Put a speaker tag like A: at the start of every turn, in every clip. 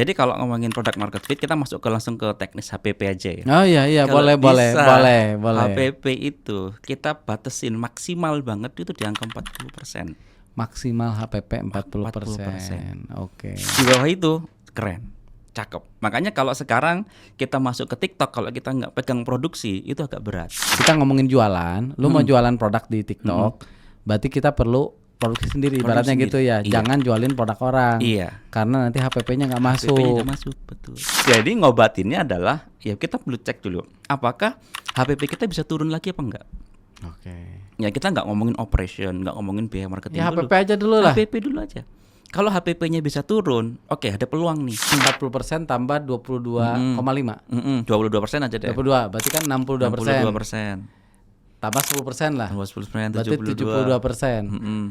A: Jadi kalau ngomongin product market fit, kita masuk langsung ke teknis HPP aja ya.
B: Oh iya
A: Kalau
B: boleh
A: bisa,
B: boleh.
A: HPP itu kita batasin maksimal banget itu di angka 40%.
B: Maksimal HPP 40%.
A: 40%.
B: Oke.
A: Di bawah itu keren, cakep. Makanya kalau sekarang kita masuk ke TikTok, kalau kita nggak pegang produksi itu agak berat.
B: Kita ngomongin jualan, lu mau jualan produk di TikTok, berarti kita perlu produksi sendiri,
A: Produksi
B: ibaratnya gitu
A: sendiri.
B: ya.
A: Iya.
B: Jangan jualin produk orang.
A: Iya.
B: Karena nanti HPP-nya nggak masuk.
A: HPP-nya nggak masuk, betul. Jadi ngobatinnya adalah ya kita perlu cek dulu apakah HPP kita bisa turun lagi apa enggak.
B: Oke.
A: Ya kita nggak ngomongin operation, nggak ngomongin biaya marketing
B: Ya
A: dulu.
B: HPP aja dulu lah.
A: HPP dulu aja. Kalau HPP-nya bisa turun, oke ada peluang nih.
B: 40% tambah 22,5.
A: 22% aja deh.
B: 22, berarti kan 62%.
A: 62%.
B: Tambah 10% lah.
A: Tambah 10%,
B: Berarti 72%.
A: Mm-mm.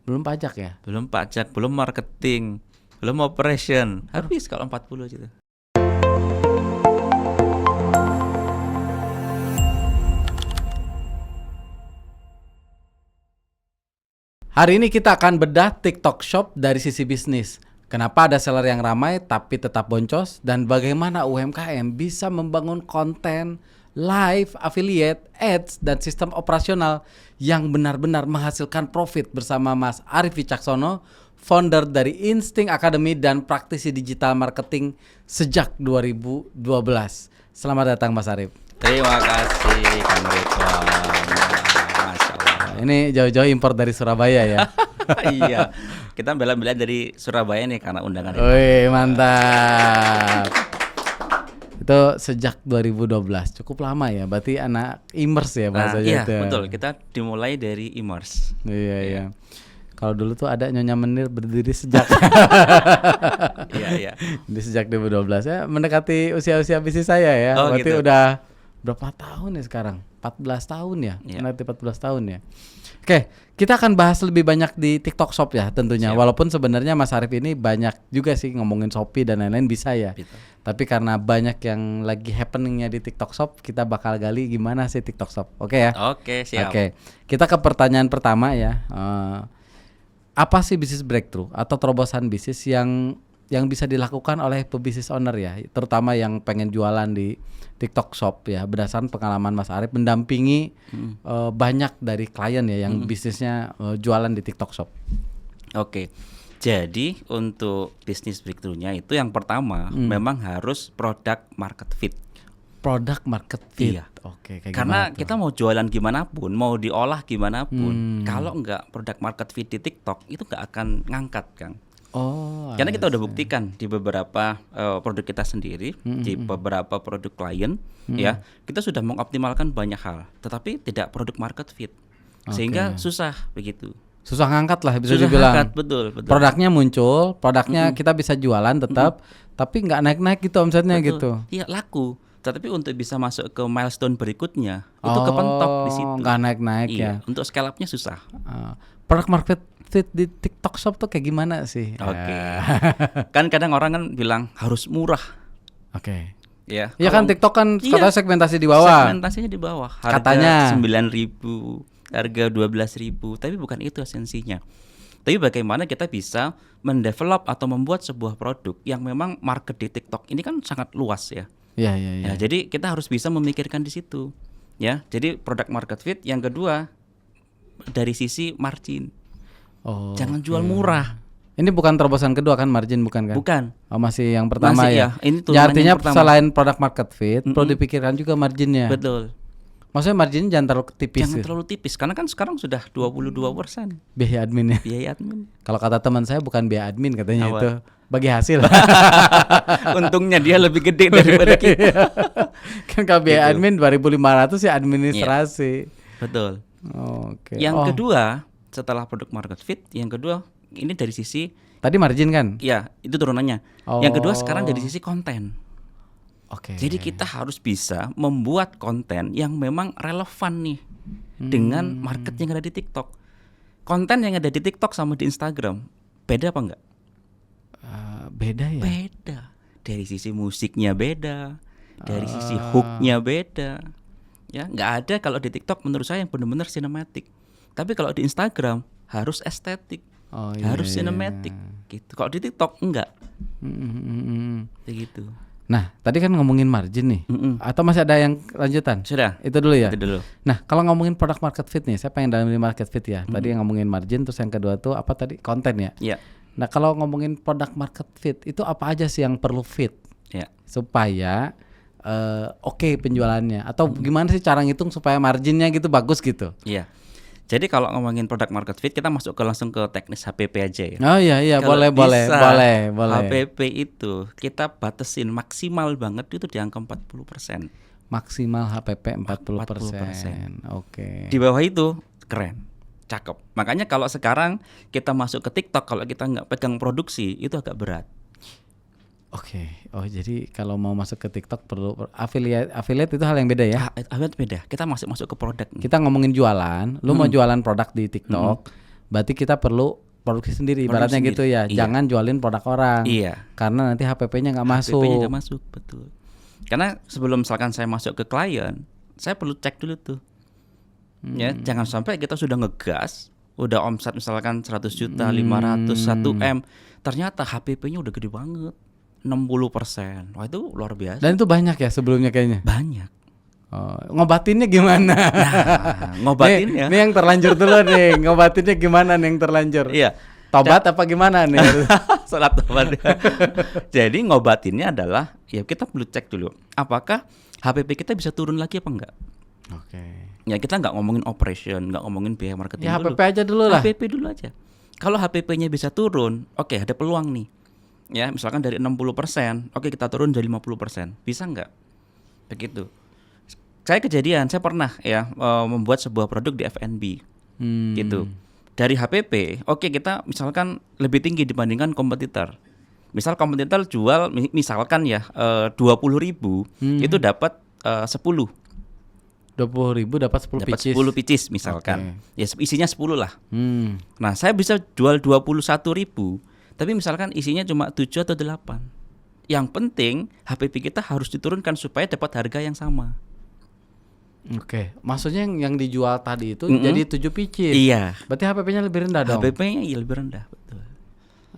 B: Belum pajak ya?
A: Belum pajak, belum marketing, belum operation. Habis kalau 40 aja tuh.
B: Hari ini kita akan bedah TikTok Shop dari sisi bisnis. Kenapa ada seller yang ramai tapi tetap boncos, dan bagaimana UMKM bisa membangun konten, live, affiliate, ads, dan sistem operasional yang benar-benar menghasilkan profit bersama Mas Arif Wicaksono, founder dari Insting Academy dan praktisi digital marketing sejak 2012. Selamat datang Mas Arif.
A: Terima kasih Kang Ridwan. Masya Allah.
B: Ini jauh-jauh impor dari Surabaya ya.
A: Iya, kita bela-belain dari Surabaya nih karena undangan ini.
B: Wih, mantap. Itu sejak 2012, cukup lama ya. Berarti anak immerse ya bahasanya
A: Iya,
B: itu.
A: betul. Kita dimulai dari immerse.
B: Iya. Kalau dulu tuh ada Nyonya Menir berdiri sejak
A: Iya.
B: di sejak 2012 ya, mendekati usia-usia bisnis saya ya.
A: Oh,
B: Berarti
A: gitu.
B: udah berapa tahun ya sekarang? 14 tahun ya.
A: Iya.
B: Mendekati 14 tahun ya. Oke, kita akan bahas lebih banyak di TikTok Shop ya tentunya.
A: Siap.
B: Walaupun sebenarnya Mas Arif ini banyak juga sih ngomongin Shopee dan lain-lain bisa ya.
A: Betul.
B: Tapi karena banyak yang lagi happeningnya di TikTok Shop, kita bakal gali gimana sih TikTok Shop. Oke ya?
A: Oke, siap.
B: Oke, kita ke pertanyaan pertama ya. Apa sih bisnis breakthrough atau terobosan bisnis yang bisa dilakukan oleh pebisnis owner ya, terutama yang pengen jualan di TikTok Shop ya, berdasarkan pengalaman Mas Arif mendampingi banyak dari klien ya yang bisnisnya jualan di TikTok Shop.
A: Oke. Jadi untuk bisnis breakthrough-nya itu yang pertama memang harus product market fit.
B: Product market fit.
A: Iya.
B: Oke, kayak
A: Karena
B: gimana tuh?
A: kita mau jualan gimana pun, mau diolah gimana pun, kalau nggak product market fit di TikTok itu nggak akan ngangkat, Kang.
B: Oh,
A: Karena kita udah buktikan di beberapa produk kita sendiri, di beberapa produk klien, ya kita sudah mengoptimalkan banyak hal, tetapi tidak produk market fit, sehingga susah begitu.
B: susah ngangkat lah bisa
A: Susah
B: dibilang.
A: ngangkat, betul.
B: Produknya muncul, produknya kita bisa jualan tetap, tapi nggak naik-naik gitu omsetnya
A: Betul.
B: gitu.
A: Iya, laku. Tetapi untuk bisa masuk ke milestone berikutnya itu kepentok di situ.
B: Nggak naik-naik ya.
A: Iya, untuk scale up-nya susah.
B: Produk market fit di TikTok Shop tuh kayak gimana sih?
A: Oke. Kan kadang orang kan bilang harus murah,
B: Oke.
A: ya.
B: Iya kan
A: Kalau-
B: TikTok kan
A: Iya.
B: katanya segmentasi di bawah.
A: Segmentasinya di bawah. Harga
B: Katanya.
A: 9.000, harga 12.000, tapi bukan itu esensinya. Tapi bagaimana kita bisa mendevelop atau membuat sebuah produk yang memang market di TikTok ini kan sangat luas ya.
B: Iya.
A: Ya, jadi kita harus bisa memikirkan di situ. Ya, jadi product market fit yang kedua dari sisi margin.
B: Oh.
A: Jangan jual murah.
B: Ini bukan terobosan kedua kan, margin bukan kan?
A: Bukan.
B: Oh, masih yang pertama
A: Masih,
B: ya.
A: ya. Ini turunan
B: Ya, artinya
A: yang pertama.
B: selain product market fit, perlu dipikirkan juga marginnya.
A: Betul.
B: Maksudnya marginnya jangan terlalu tipis.
A: Jangan
B: gitu.
A: terlalu tipis karena kan sekarang sudah 22%
B: Biaya adminnya.
A: biaya admin.
B: Kalau kata teman saya bukan biaya admin katanya
A: Apa?
B: itu bagi hasil.
A: Untungnya dia lebih gede daripada kita.
B: Kan kalau biaya
A: Gitu.
B: admin 2.500 ya administrasi.
A: Betul.
B: Oke.
A: Yang kedua, setelah produk market fit, yang kedua ini dari sisi
B: Tadi margin kan?
A: ya, itu turunannya. Yang kedua sekarang dari sisi konten.
B: Oke.
A: Jadi kita harus bisa membuat konten yang memang relevan nih dengan market yang ada di TikTok. Konten yang ada di TikTok sama di Instagram beda apa enggak?
B: Beda ya.
A: Beda. Dari sisi musiknya beda, dari sisi hooknya beda. Ya, nggak ada kalau di TikTok menurut saya yang benar-benar sinematik. Tapi kalau di Instagram harus estetik.
B: Oh,
A: harus
B: iya.
A: cinematic gitu. Kalau di TikTok enggak. Kayak gitu.
B: Nah, tadi kan ngomongin margin nih. Atau masih ada yang lanjutan?
A: Sudah.
B: Itu dulu ya.
A: Itu dulu.
B: Nah, kalau ngomongin product market fit nih, saya pengen dalam market fit ya. Tadi yang ngomongin margin, terus yang kedua tuh apa tadi? Konten ya.
A: Iya.
B: Nah, kalau ngomongin product market fit, itu apa aja sih yang perlu fit
A: Ya.
B: supaya oke penjualannya? Atau gimana sih cara ngitung supaya marginnya gitu bagus gitu?
A: Iya. Jadi kalau ngomongin product market fit, kita masuk langsung ke teknis HPP aja ya.
B: Oh iya
A: Kalau
B: boleh.
A: HPP itu kita batasin maksimal banget itu di angka 40%.
B: Maksimal HPP 40%. Oke.
A: Di bawah itu keren, cakep. Makanya kalau sekarang kita masuk ke TikTok, kalau kita nggak pegang produksi itu agak berat.
B: Oke. Oh jadi kalau mau masuk ke TikTok perlu affiliate itu hal yang beda ya.
A: Affiliate beda. Kita masuk ke produk nih.
B: Kita ngomongin jualan, lu mau jualan produk di TikTok, berarti kita perlu produksi sendiri, ibaratnya gitu ya.
A: Iya.
B: Jangan jualin produk orang.
A: Iya.
B: Karena nanti HPP-nya nggak masuk.
A: HPP-nya nggak masuk, betul. Karena sebelum misalkan saya masuk ke klien, saya perlu cek dulu tuh. Ya, jangan sampai kita sudah ngegas, udah omset misalkan 100 juta, 500, 1M, ternyata HPP-nya udah gede banget. 60%. Wah, itu luar biasa.
B: Dan itu banyak ya sebelumnya kayaknya.
A: Banyak.
B: Oh, ngobatinnya gimana?
A: Nah, ngobatinnya.
B: Nih yang terlanjur dulu nih. Ngobatinnya gimana nih yang terlanjur?
A: Iya.
B: Tobat apa gimana nih?
A: Salat tobat. Jadi ngobatinnya adalah ya kita perlu cek dulu apakah HPP kita bisa turun lagi apa enggak.
B: Oke.
A: Ya kita nggak ngomongin operation, nggak ngomongin biaya marketing
B: Ya
A: dulu.
B: HPP aja dulu lah.
A: HPP dulu aja. Kalau HPP-nya bisa turun, oke ada peluang nih. Ya, misalkan dari 60%, oke kita turun jadi 50%. Bisa nggak? Begitu. Saya pernah ya membuat sebuah produk di F&B. Gitu. Dari HPP, oke kita misalkan lebih tinggi dibandingkan kompetitor. Misal kompetitor jual misalkan ya 20.000, itu dapat 10.
B: 20.000 dapat 10
A: Dapat
B: pieces.
A: 10 pieces misalkan. Ya isinya 10 lah. Nah, saya bisa jual 21.000, tapi misalkan isinya cuma 7 atau 8. Yang penting HPP kita harus diturunkan supaya dapat harga yang sama.
B: Oke, maksudnya yang dijual tadi itu jadi 7 pieces.
A: Iya.
B: Berarti HPP-nya lebih rendah dong.
A: HPP-nya iya lebih rendah, betul.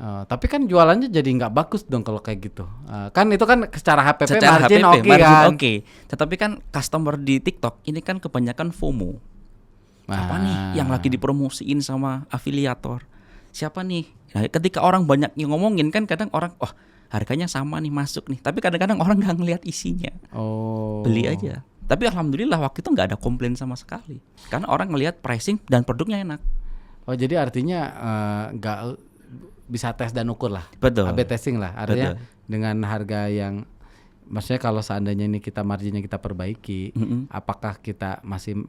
B: Tapi kan jualannya jadi nggak bagus dong kalau kayak gitu. Kan itu kan secara HPP
A: Secara
B: margin
A: HPP,
B: oke
A: margin
B: kan.
A: oke. Tetapi kan customer di TikTok ini kan kebanyakan FOMO. Apa nih yang lagi dipromosiin sama afiliator? Siapa nih? Nah, ketika orang banyak yang ngomongin kan kadang orang, harganya sama nih masuk nih. Tapi kadang-kadang orang nggak ngelihat isinya. Beli aja. Tapi alhamdulillah waktu itu nggak ada komplain sama sekali. Karena orang ngelihat pricing dan produknya enak.
B: Oh jadi artinya nggak bisa tes dan ukur lah.
A: Betul.
B: AB testing lah. Artinya
A: Betul.
B: dengan harga yang, maksudnya kalau seandainya ini kita marginnya kita perbaiki, apakah kita masih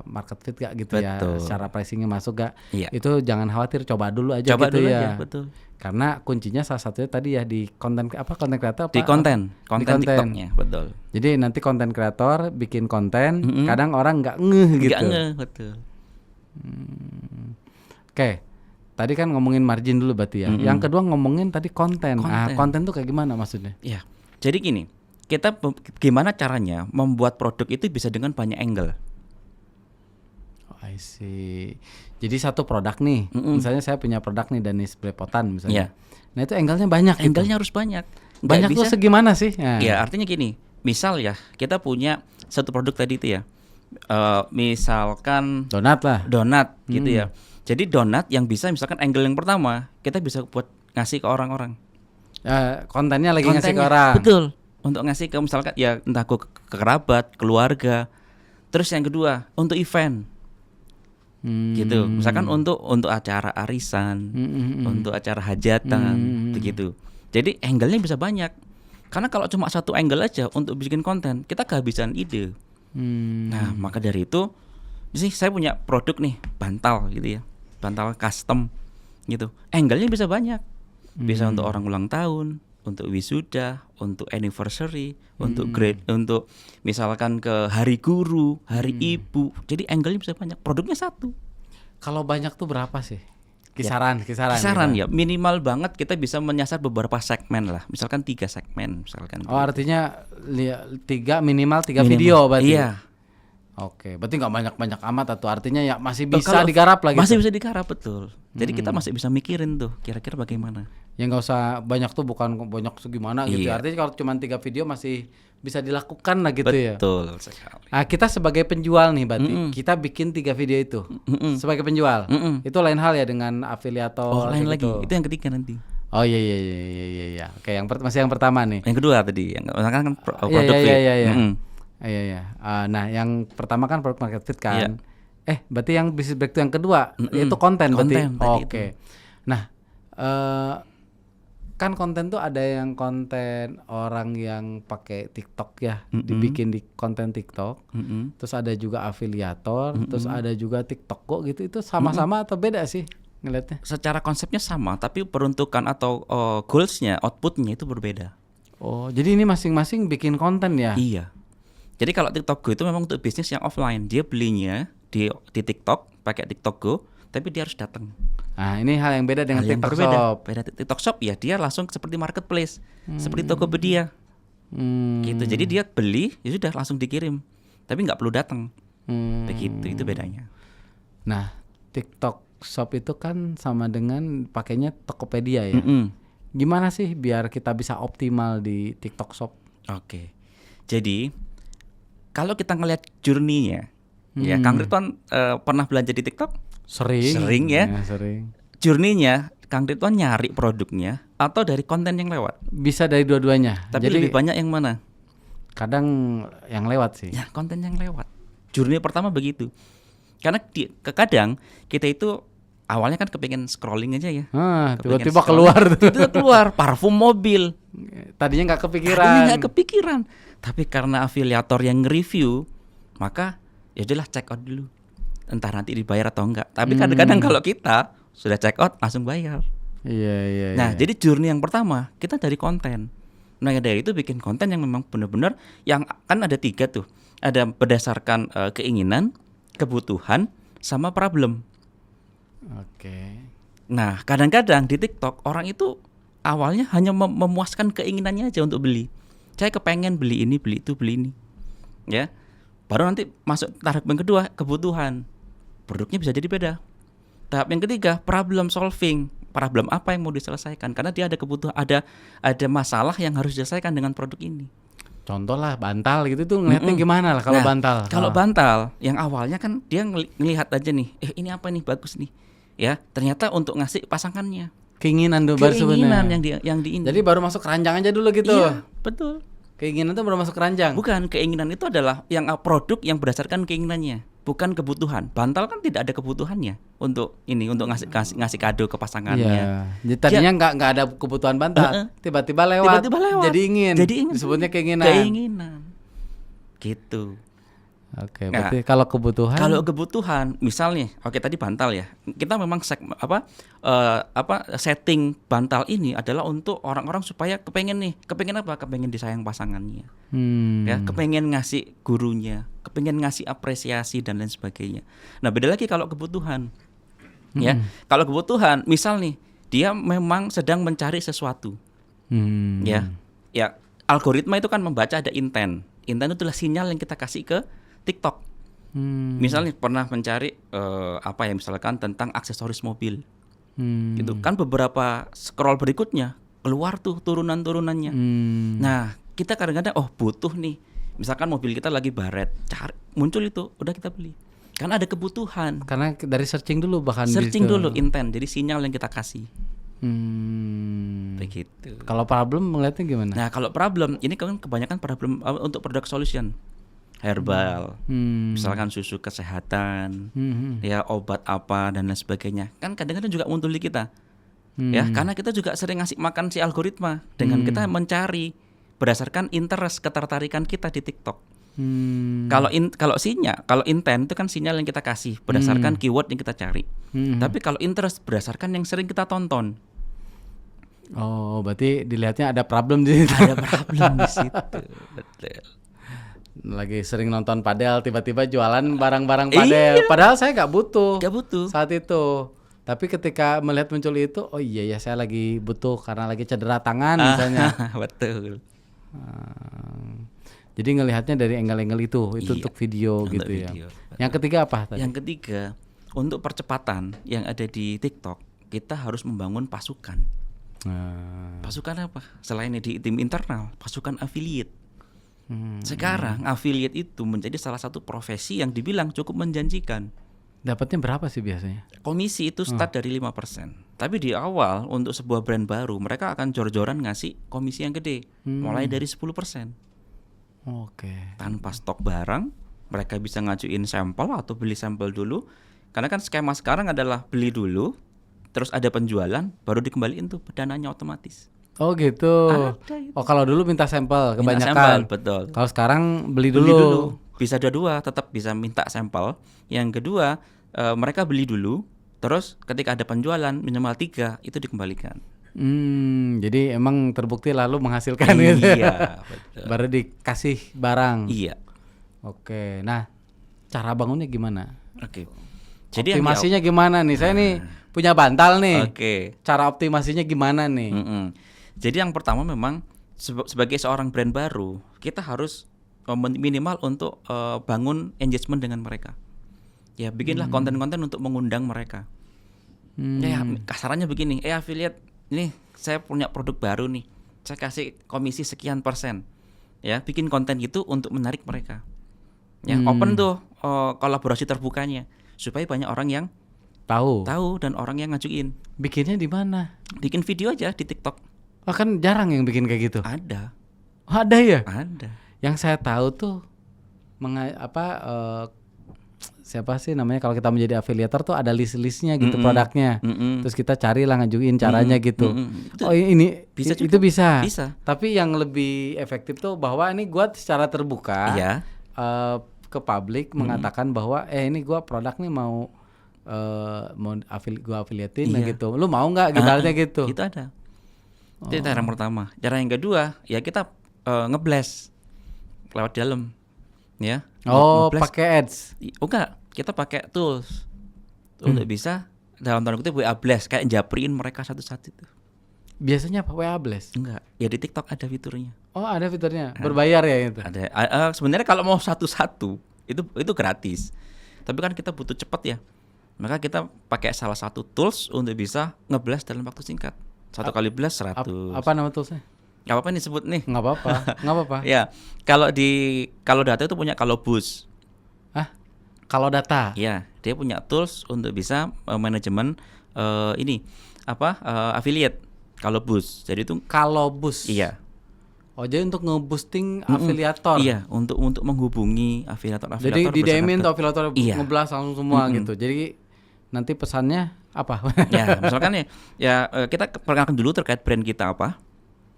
B: market fit gak gitu.
A: Betul.
B: Ya, secara pricingnya masuk gak?
A: Iya.
B: Itu jangan khawatir, coba dulu aja
A: Coba
B: gitu
A: dulu
B: ya.
A: aja, betul.
B: Karena kuncinya salah satunya tadi ya di konten kreator apa?
A: Di konten TikToknya, betul.
B: Jadi nanti konten kreator bikin konten, kadang orang nggak ngeh gitu.
A: Nggak ngeh, betul.
B: Oke. Tadi kan ngomongin margin dulu berarti ya. Yang kedua ngomongin tadi konten. Konten tuh kayak gimana maksudnya?
A: Ya, jadi gini, kita gimana caranya membuat produk itu bisa dengan banyak angle.
B: Oh, I see. Jadi satu produk nih, misalnya saya punya produk nih Danis Belepotan misalnya. Nah itu angle-nya banyak.
A: Angle-nya harus banyak.
B: Banyak tuh segimana sih? Nah.
A: Ya artinya gini, misal ya kita punya satu produk tadi itu ya, misalkan
B: donat lah.
A: Donat gitu ya. Jadi donat yang bisa misalkan angle yang pertama kita bisa buat ngasih ke orang-orang.
B: Kontennya lagi ngasih ke orang.
A: Betul. Untuk ngasih ke misalkan ya entah ke kerabat, keluarga. Terus yang kedua untuk event. Gitu. Misalkan untuk acara arisan, untuk acara hajatan, begitu. Jadi angle-nya bisa banyak. Karena kalau cuma satu angle aja untuk bikin konten, kita kehabisan ide. Nah, maka dari itu sih saya punya produk nih, bantal gitu ya. Bantal custom gitu. Angle-nya bisa banyak. Bisa untuk orang ulang tahun, untuk wisuda, untuk anniversary, untuk grade, untuk misalkan ke hari guru, hari ibu. Jadi angle-nya bisa banyak. Produknya satu.
B: Kalau banyak tuh berapa sih? Kisaran
A: ya. Minimal banget kita bisa menyasar beberapa segmen lah. Misalkan 3 segmen misalkan.
B: Oh, artinya minimal 3 video berarti.
A: Iya.
B: Oke, berarti nggak banyak-banyak amat atau artinya ya masih
A: Oh,
B: bisa
A: kalau
B: digarap lagi.
A: masih bisa digarap, betul. Jadi kita masih bisa mikirin tuh kira-kira bagaimana.
B: Ya nggak usah banyak tuh, bukan banyak segimana gitu.
A: Iya.
B: Artinya kalau cuma 3 video masih bisa dilakukan lah gitu ya.
A: Betul sekali.
B: Nah, kita sebagai penjual nih berarti kita bikin 3 video itu sebagai penjual. Itu lain hal ya dengan afiliator.
A: Oh, lain
B: kayak
A: lagi.
B: gitu.
A: Itu yang ketiga nanti.
B: Oh iya iya iya iya iya. Iya. Oke, masih yang pertama nih.
A: Yang kedua tadi, yang kan
B: Iya
A: produk
B: iya
A: fit.
B: iya iya.
A: Mm-mm.
B: Iya iya. Nah, yang pertama kan product market fit kan.
A: Iya.
B: Berarti yang business breakthrough yang kedua itu konten berarti.
A: Konten tadi
B: Oke. Nah, kan konten tuh ada yang konten orang yang pakai TikTok ya, dibikin di konten TikTok. Terus ada juga afiliator, terus ada juga TikTok Go gitu. Itu sama-sama atau beda sih ngelihatnya?
A: Secara konsepnya sama, tapi peruntukan atau goalsnya, outputnya itu berbeda.
B: Oh, jadi ini masing-masing bikin konten ya?
A: Iya. Jadi kalau TikTok Go itu memang untuk bisnis yang offline. Dia belinya di TikTok, pakai TikTok Go, tapi dia harus datang.
B: Nah, ini hal yang beda dengan
A: Hal yang
B: TikTok
A: berbeda.
B: Shop.
A: Beda TikTok Shop ya, dia langsung seperti marketplace, seperti Tokopedia. Gitu. Jadi dia beli, ya sudah langsung dikirim. Tapi nggak perlu datang. Begitu, itu bedanya.
B: Nah, TikTok Shop itu kan sama dengan pakainya Tokopedia ya. Gimana sih biar kita bisa optimal di TikTok Shop?
A: Oke. Jadi kalau kita ngelihat journey-nya, ya Kang Ridwan pernah belanja di TikTok? Sering ya.
B: Sering.
A: Journey-nya Kang Ridwan nyari produknya atau dari konten yang lewat?
B: Bisa dari dua-duanya.
A: Tapi
B: Jadi
A: lebih banyak yang mana?
B: kadang yang lewat sih.
A: Ya, konten yang lewat. Journey pertama begitu. Karena kadang kita itu awalnya kan kepengen scrolling aja ya. Kepengen
B: Tiba-tiba
A: scrolling.
B: keluar tuh.
A: Tiba-tiba keluar parfum mobil.
B: Tadinya nggak kepikiran.
A: Tadinya nggak kepikiran. Tapi karena afiliator yang nge-review, maka ya udahlah check out dulu. Entah nanti dibayar atau enggak. Tapi kadang-kadang kalau kita sudah check out langsung bayar.
B: Iya.
A: Nah, jadi journey yang pertama kita dari konten. Nah, dari itu bikin konten yang memang benar-benar yang kan ada 3 tuh. Ada berdasarkan keinginan, kebutuhan, sama problem.
B: Oke.
A: Nah, kadang-kadang di TikTok orang itu awalnya hanya memuaskan keinginannya aja untuk beli. Saya kepengen beli ini, beli itu, beli ini. Ya. Baru nanti masuk tahap yang kedua, kebutuhan. Produknya bisa jadi beda. Tahap yang ketiga, problem solving. Problem apa yang mau diselesaikan? Karena dia ada kebutuhan, ada masalah yang harus diselesaikan dengan produk ini.
B: Contoh lah bantal gitu tuh ngeliatnya gimana lah kalau
A: Nah,
B: bantal.
A: Kalau bantal, yang awalnya kan dia ngelihat aja nih, ini apa nih bagus nih. Ya, ternyata untuk ngasih pasangannya.
B: Keinginan tuh baru
A: Keinginan
B: sebenarnya.
A: yang di ini.
B: Jadi baru masuk keranjang aja dulu gitu.
A: Iya, betul.
B: Keinginan tuh baru masuk keranjang.
A: Bukan, keinginan itu adalah yang produk yang berdasarkan keinginannya, bukan kebutuhan. Bantal kan tidak ada kebutuhannya untuk ini, untuk ngasih kado ke pasangannya.
B: Iya. Jadi tadinya nggak ada kebutuhan bantal, tiba-tiba lewat. Jadi ingin. Disebutnya keinginan.
A: Keinginan. Gitu.
B: Oke,
A: Nah,
B: berarti kalau kebutuhan.
A: Kalau kebutuhan, misalnya, oke tadi bantal ya. Kita memang setting bantal ini adalah untuk orang-orang supaya kepengen apa? Kepengen disayang pasangannya. Ya, kepengen ngasih gurunya, kepengen ngasih apresiasi dan lain sebagainya. Nah, beda lagi kalau kebutuhan. Ya, kalau kebutuhan, misal nih, dia memang sedang mencari sesuatu. Ya, algoritma itu kan membaca ada intent. Intent itu adalah sinyal yang kita kasih ke TikTok. Misalnya pernah mencari misalkan tentang aksesoris mobil. Gitu kan, beberapa scroll berikutnya keluar tuh turunan-turunannya. Nah, kita kadang-kadang butuh nih. Misalkan mobil kita lagi baret, muncul itu, udah kita beli. Karena ada kebutuhan.
B: Karena dari searching dulu
A: dulu intent. Jadi sinyal yang kita kasih. Begitu.
B: Kalau problem melihatnya gimana?
A: Nah, kalau problem ini kan kebanyakan problem untuk product solution. Herbal, misalkan susu kesehatan, ya obat apa dan lain sebagainya. Kan kadang-kadang juga muncul di kita, ya karena kita juga sering ngasih makan si algoritma dengan kita mencari berdasarkan interest, ketertarikan kita di TikTok. Kalau intent itu kan sinyal yang kita kasih berdasarkan keyword yang kita cari. Tapi kalau interest berdasarkan yang sering kita tonton.
B: Oh, berarti dilihatnya ada problem di situ.
A: Ada problem di situ. Betul.
B: Lagi sering nonton padel, tiba-tiba jualan barang-barang padel. Padahal saya nggak butuh saat itu. Tapi ketika melihat muncul itu, oh iya ya saya lagi butuh karena lagi cedera tangan misalnya.
A: Betul.
B: Jadi ngelihatnya dari angle-angle itu
A: Iya,
B: untuk video
A: untuk
B: gitu ya.
A: video.
B: Yang ketiga apa tadi?
A: Yang ketiga, untuk percepatan yang ada di TikTok, kita harus membangun pasukan.
B: Nah,
A: Pasukan apa? Selain di tim internal, pasukan affiliate. Sekarang affiliate itu menjadi salah satu profesi yang dibilang cukup menjanjikan.
B: dapatnya berapa sih biasanya?
A: Komisi itu start dari 5%. Tapi di awal untuk sebuah brand baru, mereka akan jor-joran ngasih komisi yang gede, mulai dari 10%.
B: Oke.
A: Tanpa stok barang, mereka bisa ngajuin sampel atau beli sampel dulu. Karena kan skema sekarang adalah beli dulu, terus ada penjualan, baru dikembaliin tuh dananya otomatis.
B: Oh gitu.
A: Ada itu.
B: Oh kalau dulu minta sampel
A: Minta
B: kebanyakan.
A: sampel, betul.
B: Kalau sekarang beli
A: Beli
B: dulu.
A: dulu. Bisa dua-dua, tetap bisa minta sampel. Yang kedua, mereka beli dulu, terus ketika ada penjualan minimal 3 itu dikembalikan.
B: Jadi emang terbukti lalu menghasilkan gitu.
A: Iya, betul.
B: Baru dikasih barang.
A: Iya.
B: Oke. Nah, cara bangunnya gimana?
A: Oke. Jadi yang
B: Optimasinya gimana nih? Saya nih punya bantal nih.
A: Oke.
B: Cara optimasinya gimana nih?
A: Jadi yang pertama memang sebagai seorang brand baru, kita harus minimal untuk bangun engagement dengan mereka. Ya, bikinlah konten-konten untuk mengundang mereka. Ya, kasarannya begini, affiliate, ini saya punya produk baru nih. Saya kasih komisi sekian %. Ya, bikin konten itu untuk menarik mereka. Ya, open tuh kolaborasi terbukanya supaya banyak orang yang
B: Tahu.
A: dan orang yang ngajuin.
B: Bikinnya di mana?
A: Bikin video aja di TikTok.
B: Oh, kan jarang yang bikin kayak gitu.
A: Ada.
B: Oh, ada ya?
A: Ada.
B: Yang saya tahu tuh siapa sih namanya kalau kita menjadi afiliator tuh ada list-listnya gitu produknya. Terus kita carilah ngajuin caranya gitu. Oh ini
A: Bisa
B: itu
A: juga.
B: bisa.
A: Bisa.
B: Tapi yang lebih efektif tuh bahwa ini gua secara terbuka
A: Iya.
B: ke publik mengatakan bahwa ini gua produk nih mau gua afiliatin
A: Iya.
B: gitu. Lu mau nggak gitu halnya gitu.
A: Itu ada. Itu cara yang pertama. Cara yang kedua, ya kita ngeblast lewat dalam, ya.
B: Oh,
A: Ngeblast.
B: pakai ads.
A: Enggak, kita pakai tools untuk bisa dalam tanda kutip WA blast kayak japriin mereka satu-satu itu.
B: Biasanya apa WA Blast?
A: Enggak, ya di TikTok ada fiturnya.
B: Oh, ada fiturnya. Berbayar ya itu.
A: Ada. Sebenarnya kalau mau satu-satu itu gratis. Tapi kan kita butuh cepat ya. Maka kita pakai salah satu tools untuk bisa ngeblast dalam waktu singkat. Satu kali blast 100.
B: Apa nama toolsnya?
A: Gak apa-apa nih sebut nih.
B: Nggak apa-apa. Nggak apa-apa.
A: Ya, kalau data itu punya kalau bus.
B: Kalau data.
A: Ya, dia punya tools untuk bisa manajemen affiliate. Kalau bus. Jadi itu
B: Kalau bus.
A: iya.
B: Oh, jadi untuk ngeboosting afiliator.
A: Iya, untuk menghubungi afiliator.
B: Jadi di DM-in tuh afiliator
A: Iya.
B: ngeblas langsung semua gitu. Jadi nanti pesannya apa?
A: Ya, misalkan kita perkenalkan dulu terkait brand kita apa.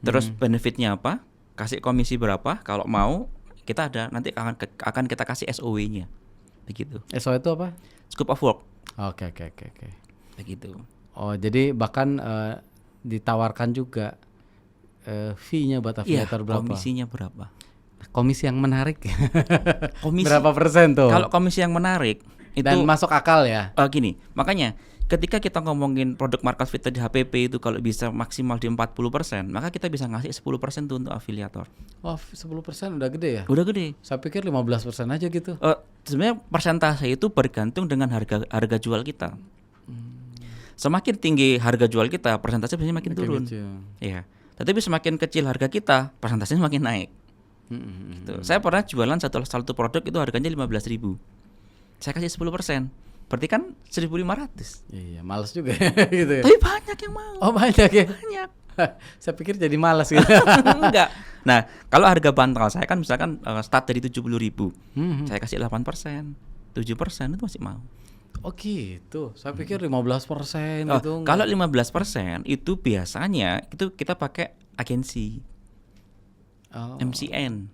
A: Terus benefitnya apa? Kasih komisi berapa? Kalau mau kita ada nanti akan kita kasih SOW-nya. Begitu.
B: SO itu apa?
A: Scope of work.
B: Oke.
A: Begitu.
B: Oh, jadi bahkan ditawarkan juga fee-nya buat afiliator berapa?
A: Komisinya berapa?
B: Komisi yang menarik.
A: Komisi
B: Berapa persen tuh?
A: Kalau komisi yang menarik itu
B: Dan masuk akal ya.
A: gini, makanya ketika kita ngomongin produk market fit di HPP itu kalau bisa maksimal di 40%, maka kita bisa ngasih 10% tuh untuk afiliator.
B: Oh, 10% udah gede ya?
A: Udah gede.
B: Saya pikir 15% aja gitu.
A: Sebenarnya persentase itu bergantung dengan harga jual kita. Semakin tinggi harga jual kita, persentase biasanya makin turun. Iya. Tetapi semakin kecil harga kita, persentasenya semakin naik. Gitu. Saya pernah jualan satu produk itu harganya 15.000. Saya kasih 10%. Berarti kan 1.500.
B: Iya, males juga gitu ya.
A: Tapi banyak yang mau.
B: Oh, banyak ya.
A: Banyak.
B: Saya pikir jadi malas gitu.
A: Enggak. Nah, kalau harga bantal saya kan misalkan start dari 70.000. Saya kasih 8%, 7% itu masih mau.
B: Oh gitu. Saya pikir 15% gitu.
A: Kalau 15% itu biasanya itu kita pakai agensi. MCN.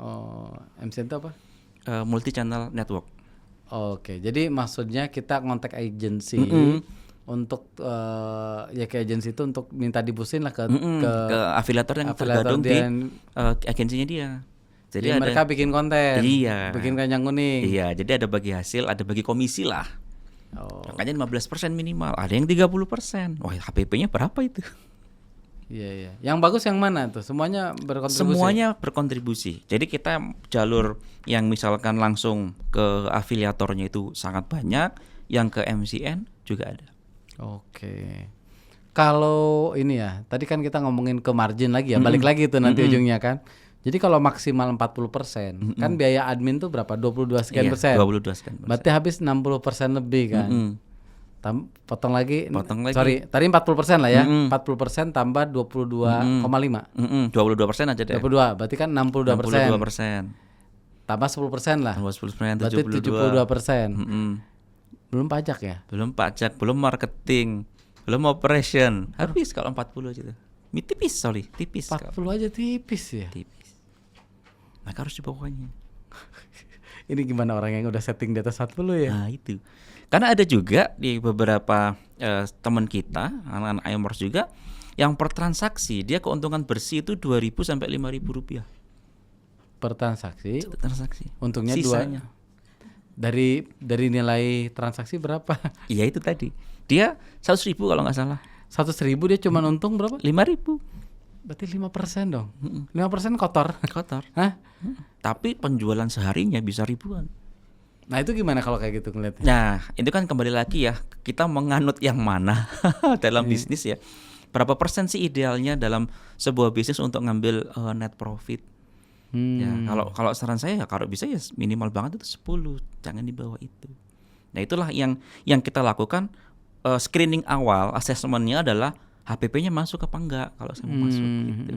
B: Oh, MCN itu apa?
A: Multi channel network.
B: Oke, jadi maksudnya kita ngontak agensi untuk ya ke agensi itu untuk minta dibusin lah ke
A: afiliator yang tergantung di agensinya dia. Jadi
B: mereka bikin konten,
A: iya,
B: bikin kacang kuning.
A: Iya, jadi ada bagi hasil, ada bagi komisi lah.
B: Oh.
A: Makanya 15% minimal, ada yang 30%. Wah, HPP-nya berapa itu?
B: Iya, iya. Yang bagus yang mana tuh? Semuanya berkontribusi.
A: Semuanya berkontribusi. Jadi kita jalur yang misalkan langsung ke afiliatornya itu sangat banyak, yang ke MCN juga ada.
B: Oke. Kalau ini ya, tadi kan kita ngomongin ke margin lagi ya, balik lagi tuh nanti ujungnya kan. Jadi kalau maksimal 40%, kan biaya admin tuh berapa? 22 sekian persen.
A: 22 sekian persen.
B: Berarti habis 60% lebih kan. Potong lagi. Sorry, tadi 40% lah ya. 40% tambah 22,5.
A: 22% aja deh.
B: 22, berarti kan 62%.
A: 62%.
B: Tambah 10% lah.
A: Tambah 10%,
B: Berarti 72%. Belum pajak ya?
A: Belum pajak, belum marketing, belum operation. Habis kalau 40 aja tuh. Tipis, tipis.
B: 40 aja tipis ya.
A: Tipis. Maka harus dibawanya.
B: Ini gimana orang yang udah setting di atas 40 ya?
A: Nah itu. Karena ada juga di beberapa teman kita, anak-anak iMorse juga, yang per transaksi dia keuntungan bersih itu 2.000 sampai 5.000 rupiah.
B: Per transaksi?
A: Transaksi.
B: Untungnya
A: sisanya.
B: Dari nilai transaksi berapa?
A: Iya itu tadi. Dia 100.000 kalau nggak salah.
B: 100.000 dia cuma untung berapa?
A: 5.000.
B: Berarti 5% dong. 5% kotor.
A: Kotor.
B: Hah?
A: Tapi penjualan seharinya bisa ribuan.
B: Nah itu gimana kalau kayak gitu ngeliatnya?
A: Nah itu kan kembali lagi ya, kita menganut yang mana dalam bisnis ya. Berapa persen sih idealnya dalam sebuah bisnis untuk ngambil net profit? Ya kalau saran saya ya kalau bisa ya minimal banget itu 10, jangan di bawah itu. Nah itulah yang kita lakukan. Screening awal, asesmennya adalah HPP-nya masuk apa enggak kalau saya mau masuk gitu.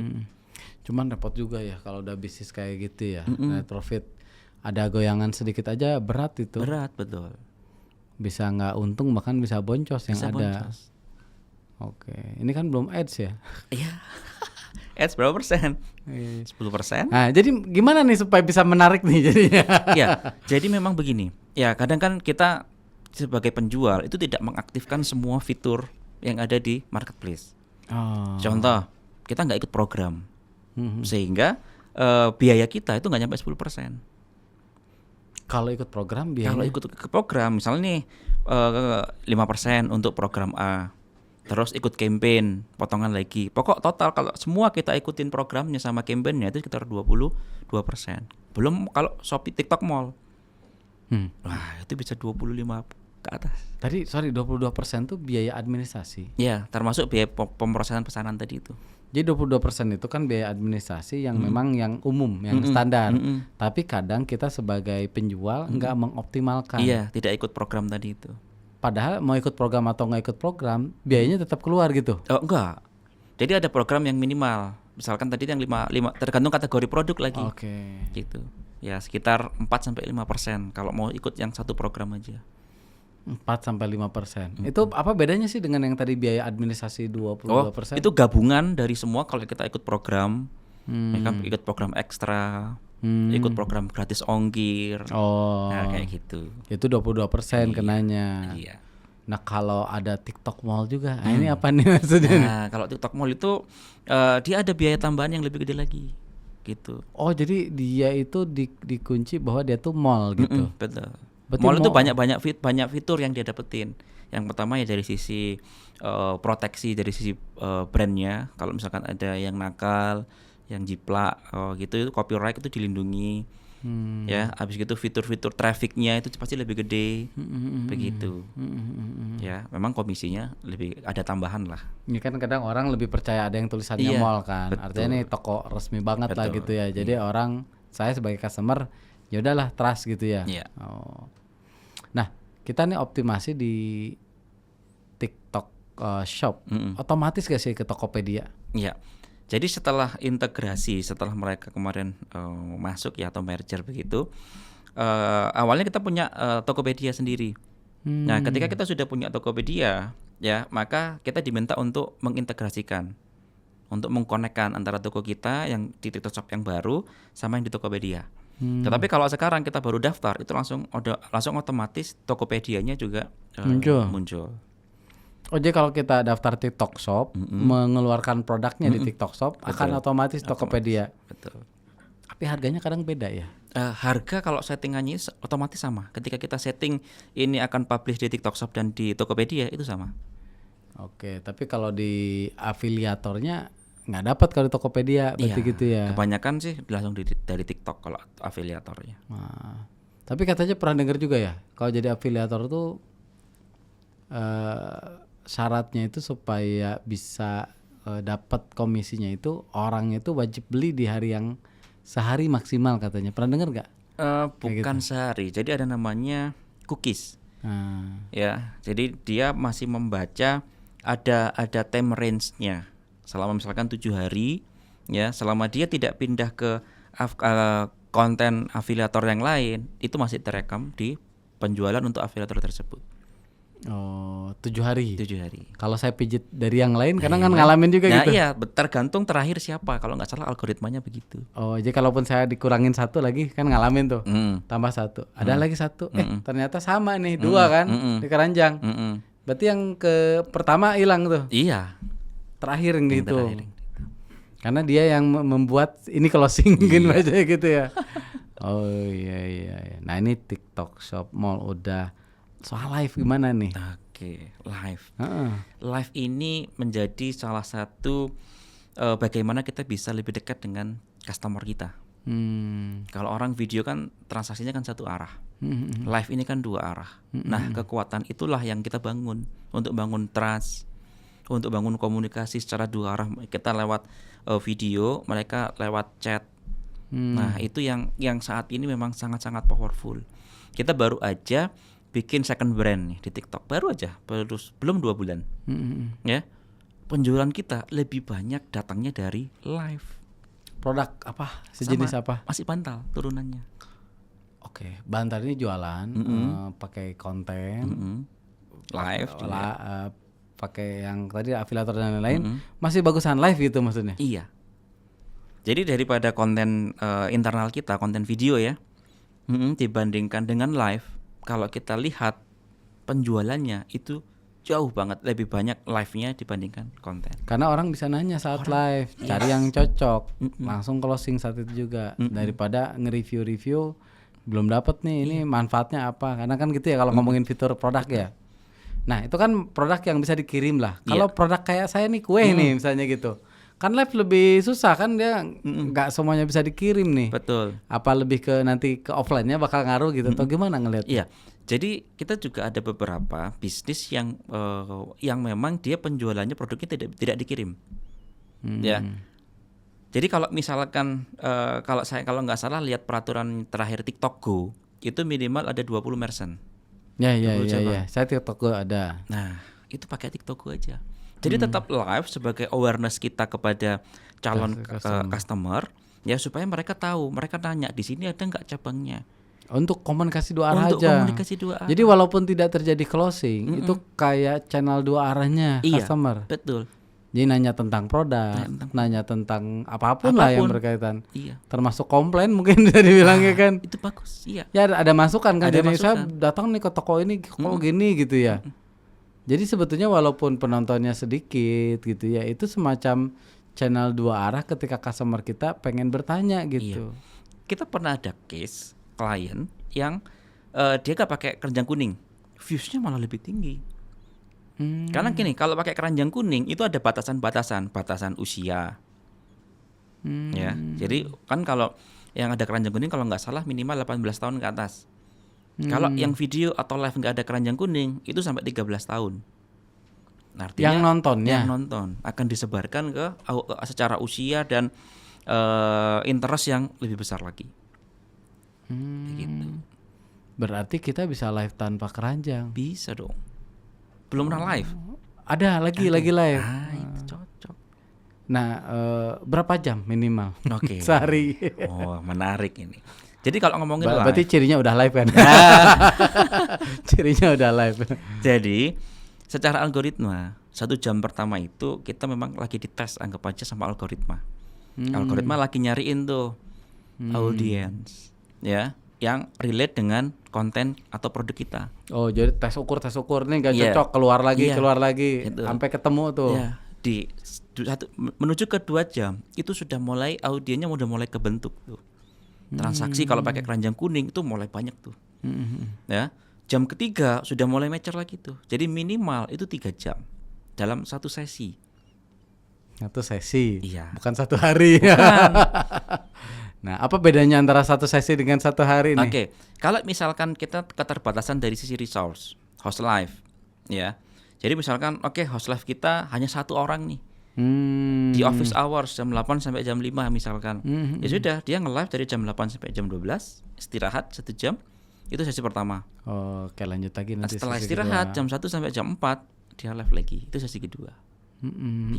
B: Cuman repot juga ya kalau udah bisnis kayak gitu ya, net profit. Ada goyangan sedikit aja berat itu.
A: Berat, betul.
B: Bisa nggak untung bahkan bisa boncos yang
A: Bisa
B: ada.
A: boncos.
B: Oke, ini kan belum ads ya?
A: Iya. Ads berapa persen? 10%.
B: Nah, jadi gimana nih supaya bisa menarik nih jadinya?
A: Ya, jadi memang begini. Ya, kadang kan kita sebagai penjual itu tidak mengaktifkan semua fitur yang ada di marketplace. Contoh, kita nggak ikut program, sehingga biaya kita itu nggak nyampe 10%.
B: Kalau ikut program biayanya?
A: Kalau ikut ke program, misalnya nih 5% untuk program A, terus ikut campaign, potongan lagi. Pokok total kalau semua kita ikutin programnya sama campaignnya itu sekitar 22%. Belum kalau Shopee, TikTok Mall. Wah itu bisa 25 ke atas.
B: Tadi 22% tuh biaya administrasi.
A: Ya, termasuk biaya pemrosesan pesanan tadi itu.
B: Jadi 22% itu kan biaya administrasi yang memang yang umum, yang standar. Tapi kadang kita sebagai penjual nggak mengoptimalkan.
A: Iya, tidak ikut program tadi itu.
B: Padahal mau ikut program atau nggak ikut program, biayanya tetap keluar gitu.
A: Oh, enggak. Jadi ada program yang minimal. Misalkan tadi yang 5 tergantung kategori produk lagi.
B: Oke.
A: Gitu. Ya, sekitar 4-5% kalau mau ikut yang satu program aja.
B: 4-5%. Itu apa bedanya sih dengan yang tadi biaya administrasi 22%?
A: Itu gabungan dari semua kalau kita ikut program. Mereka ikut program ekstra, ikut program gratis ongkir. Nah, kayak gitu.
B: Itu 22% kenanya.
A: Iya.
B: Nah, kalau ada TikTok Mall juga. Nah, ini apa nih maksudnya?
A: Nah, kalau TikTok Mall itu dia ada biaya tambahan yang lebih gede lagi. Gitu.
B: Oh, jadi dia itu dikunci bahwa dia tuh mall gitu.
A: Betul.
B: Berarti
A: Mall itu banyak fitur yang dia dapetin. Yang pertama ya dari sisi proteksi, dari sisi brandnya. Kalau misalkan ada yang nakal, yang jiplak, gitu itu copyright itu dilindungi. Ya, habis gitu fitur-fitur trafficnya itu pasti lebih gede, begitu. Ya, memang komisinya lebih ada tambahan lah.
B: Ini kan kadang orang lebih percaya ada yang tulisannya mall kan.
A: Betul.
B: Artinya ini toko resmi banget lah gitu ya. Jadi orang, saya sebagai customer ya udahlah trust gitu ya.
A: Iya.
B: Nah, kita nih optimasi di TikTok Shop. Otomatis gak sih ke Tokopedia?
A: Iya. Jadi setelah integrasi, setelah mereka kemarin masuk ya atau merger begitu, awalnya kita punya Tokopedia sendiri. Nah, ketika kita sudah punya Tokopedia, ya maka kita diminta untuk mengintegrasikan, untuk mengkonekkan antara toko kita yang di TikTok Shop yang baru sama yang di Tokopedia. Tetapi kalau sekarang kita baru daftar, itu langsung otomatis Tokopedianya juga muncul.
B: Oh, jadi kalau kita daftar TikTok Shop, mengeluarkan produknya di TikTok Shop, akan otomatis Tokopedia.
A: Betul.
B: Tapi harganya kadang beda ya?
A: Harga kalau settingannya otomatis sama. Ketika kita setting ini akan publish di TikTok Shop dan di Tokopedia itu sama.
B: Oke, tapi kalau di afiliatornya nggak dapat kalau di Tokopedia berarti
A: Iya,
B: gitu ya.
A: kebanyakan sih langsung dari TikTok kalau afiliatornya.
B: Nah, tapi katanya pernah dengar juga ya, kalau jadi afiliator tuh syaratnya itu supaya bisa dapat komisinya itu orang itu wajib beli di hari yang sehari maksimal katanya. Pernah dengar nggak?
A: Bukan sehari, jadi ada namanya cookies.
B: Nah,
A: Ya, jadi dia masih membaca ada time range-nya. Selama misalkan 7 hari, ya, selama dia tidak pindah ke konten afiliator yang lain, itu masih terekam di penjualan untuk afiliator tersebut.
B: oh 7 hari.
A: 7 hari.
B: Kalau saya pijit dari yang lain, karena kan ngalamin juga
A: Nah
B: gitu.
A: iya, tergantung terakhir siapa. Kalau nggak salah algoritmanya begitu.
B: Oh, jadi kalaupun saya dikurangin satu lagi kan ngalamin tuh, tambah satu, ada lagi satu, ternyata sama nih dua kan di keranjang. Berarti yang ke pertama hilang tuh,
A: Iya.
B: terakhir yang gitu.
A: terakhir.
B: Karena dia yang membuat ini closing mungkin baca gitu ya. Oh iya. Nah ini TikTok Shop Mall udah. Soal live gimana nih?
A: Oke, live.
B: Heeh.
A: Live ini menjadi salah satu bagaimana kita bisa lebih dekat dengan customer kita. Kalau orang video kan transaksinya kan satu arah. Live ini kan dua arah. Nah, kekuatan itulah yang kita bangun untuk bangun trust, untuk bangun komunikasi secara dua arah. Kita lewat video, mereka lewat chat. Nah, itu yang saat ini memang sangat-sangat powerful. Kita baru aja bikin second brand nih di TikTok, baru aja, belum 2 bulan. Ya, penjualan kita lebih banyak datangnya dari live.
B: Produk apa? Sejenis apa?
A: Masih bantal turunannya.
B: Oke, Bantar ini jualan pakai konten,
A: Live juga.
B: pakai yang tadi afiliator dan lain-lain, masih bagusan live gitu maksudnya.
A: Iya. Jadi daripada konten internal kita, konten video ya, dibandingkan dengan live, kalau kita lihat penjualannya itu jauh banget lebih banyak live-nya dibandingkan konten.
B: Karena orang bisa nanya saat live, cari yang cocok, langsung closing saat itu juga, daripada nge-review belum dapat nih ini manfaatnya apa. Karena kan gitu ya kalau ngomongin fitur produk ya. Nah itu kan produk yang bisa dikirim lah. Kalau produk kayak saya nih kue nih misalnya gitu, kan live lebih susah kan, dia nggak semuanya bisa dikirim nih.
A: Betul.
B: Apa lebih ke nanti ke offline-nya bakal ngaruh gitu atau gimana ngelihat?
A: Iya. Jadi kita juga ada beberapa bisnis yang memang dia penjualannya produknya tidak dikirim. Ya. Jadi kalau misalkan kalau nggak salah lihat peraturan terakhir TikTok Go, itu minimal ada 20 merchant.
B: Ya. Saya TikTok Go ada.
A: Nah, itu pakai TikTok Go aja. Jadi tetap live sebagai awareness kita kepada calon customer ya, supaya mereka tahu, mereka tanya di sini ada nggak cabangnya.
B: Untuk komunikasi dua arah
A: Untuk
B: aja.
A: komunikasi dua arah.
B: Jadi walaupun tidak terjadi closing, itu kayak channel dua arahnya customer.
A: Betul.
B: Jadi nanya tentang produk, nanya tentang apapun lah yang berkaitan.
A: Iya.
B: Termasuk komplain mungkin bisa dibilangnya kan.
A: Itu bagus, iya.
B: Ya ada masukan kan.
A: Ada
B: Jadi
A: masukan.
B: saya datang nih ke toko ini kok gini gitu ya. Jadi sebetulnya walaupun penontonnya sedikit gitu ya, itu semacam channel dua arah ketika customer kita pengen bertanya gitu.
A: Iya. Kita pernah ada case klien yang dia gak pakai keranjang kuning, viewsnya malah lebih tinggi. Karena gini, kalau pakai keranjang kuning itu ada batasan usia. Ya, jadi kan kalau yang ada keranjang kuning kalau nggak salah minimal 18 tahun ke atas. Kalau yang video atau live nggak ada keranjang kuning itu sampai 13 tahun. Nah, artinya
B: Yang nontonnya?
A: Yang nonton akan disebarkan ke secara usia dan interest yang lebih besar lagi. Gitu.
B: Berarti kita bisa live tanpa keranjang.
A: Bisa dong. Belum pernah live?
B: Ada lagi live.
A: Ah, itu cocok.
B: Nah, berapa jam minimal?
A: Oke.
B: Sehari.
A: Oh, menarik ini. Jadi kalau ngomongin
B: Berarti
A: live,
B: cirinya udah live kan? Cirinya udah live.
A: jadi secara algoritma 1 jam pertama itu kita memang lagi dites, anggap aja sama algoritma. Algoritma lagi nyariin tuh audience, ya, yang relate dengan konten atau produk kita.
B: Oh, jadi tes ukur nih gak
A: Iya.
B: cocok, keluar lagi
A: Gitu.
B: sampai ketemu tuh.
A: Ya, menuju ke 2 jam itu sudah mulai audiennya udah mulai kebentuk tuh. Transaksi kalau pakai keranjang kuning itu mulai banyak tuh. Ya, jam ketiga sudah mulai mature lagi tuh. Jadi minimal itu 3 jam dalam satu sesi.
B: Satu sesi.
A: Iya.
B: Bukan satu hari.
A: Bukan.
B: Nah, apa bedanya antara satu sesi dengan satu hari nih?
A: Oke, kalau misalkan kita keterbatasan dari sisi resource, host live, ya. Jadi misalkan, host live kita hanya satu orang nih. Di office hours jam 8 sampai jam 5 misalkan. Ya sudah, dia nge-live dari jam 8 sampai jam 12, istirahat 1 jam. Itu sesi pertama.
B: Oke, lanjut lagi nanti.
A: Setelah
B: sesi
A: istirahat
B: kedua.
A: jam 1 sampai jam 4, dia live lagi. Itu sesi kedua.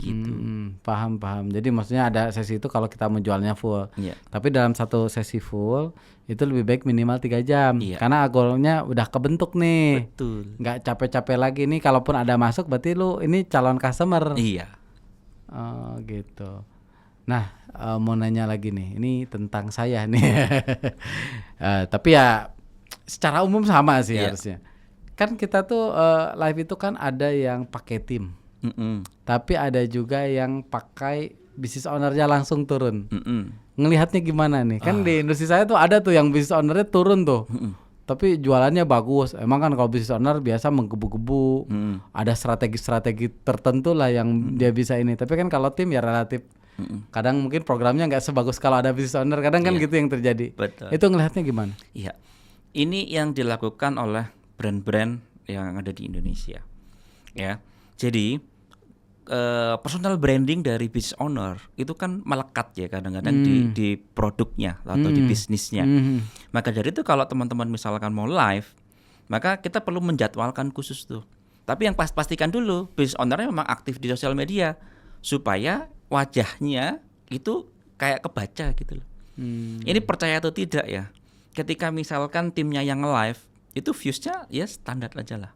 A: Gitu.
B: Paham. Jadi maksudnya ada sesi itu kalau kita menjualnya full.
A: Iya.
B: Tapi dalam satu sesi full itu lebih baik minimal 3 jam.
A: Iya.
B: Karena algoritmanya udah kebentuk nih.
A: Betul.
B: Nggak capek-capek lagi nih, kalaupun ada masuk berarti lu ini calon customer.
A: Iya.
B: Oh gitu. Nah, mau nanya lagi nih, ini tentang saya nih. Tapi ya secara umum sama sih
A: Iya.
B: harusnya. Kan kita tuh live itu kan ada yang pakai tim, tapi ada juga yang pakai business ownernya langsung turun. Ngelihatnya gimana nih? Kan di industri saya tuh ada tuh yang business ownernya turun tuh. Tapi jualannya bagus. Emang kan kalau business owner biasa menggebu-gebu. Ada strategi-strategi tertentu lah yang dia bisa ini. Tapi kan kalau tim ya relatif. Kadang mungkin programnya nggak sebagus kalau ada business owner. Kadang kan gitu yang terjadi.
A: Betul.
B: Itu ngelihatnya gimana?
A: Iya. Ini yang dilakukan oleh brand-brand yang ada di Indonesia. Ya. Jadi personal branding dari business owner itu kan melekat ya kadang-kadang di produknya atau di bisnisnya. Maka dari itu kalau teman-teman misalkan mau live, maka kita perlu menjadwalkan khusus tuh. Tapi yang pastikan dulu business ownernya memang aktif di sosial media supaya wajahnya itu kayak kebaca gitu loh. Ini percaya atau tidak ya? Ketika misalkan timnya yang live itu viewsnya ya standar aja lah.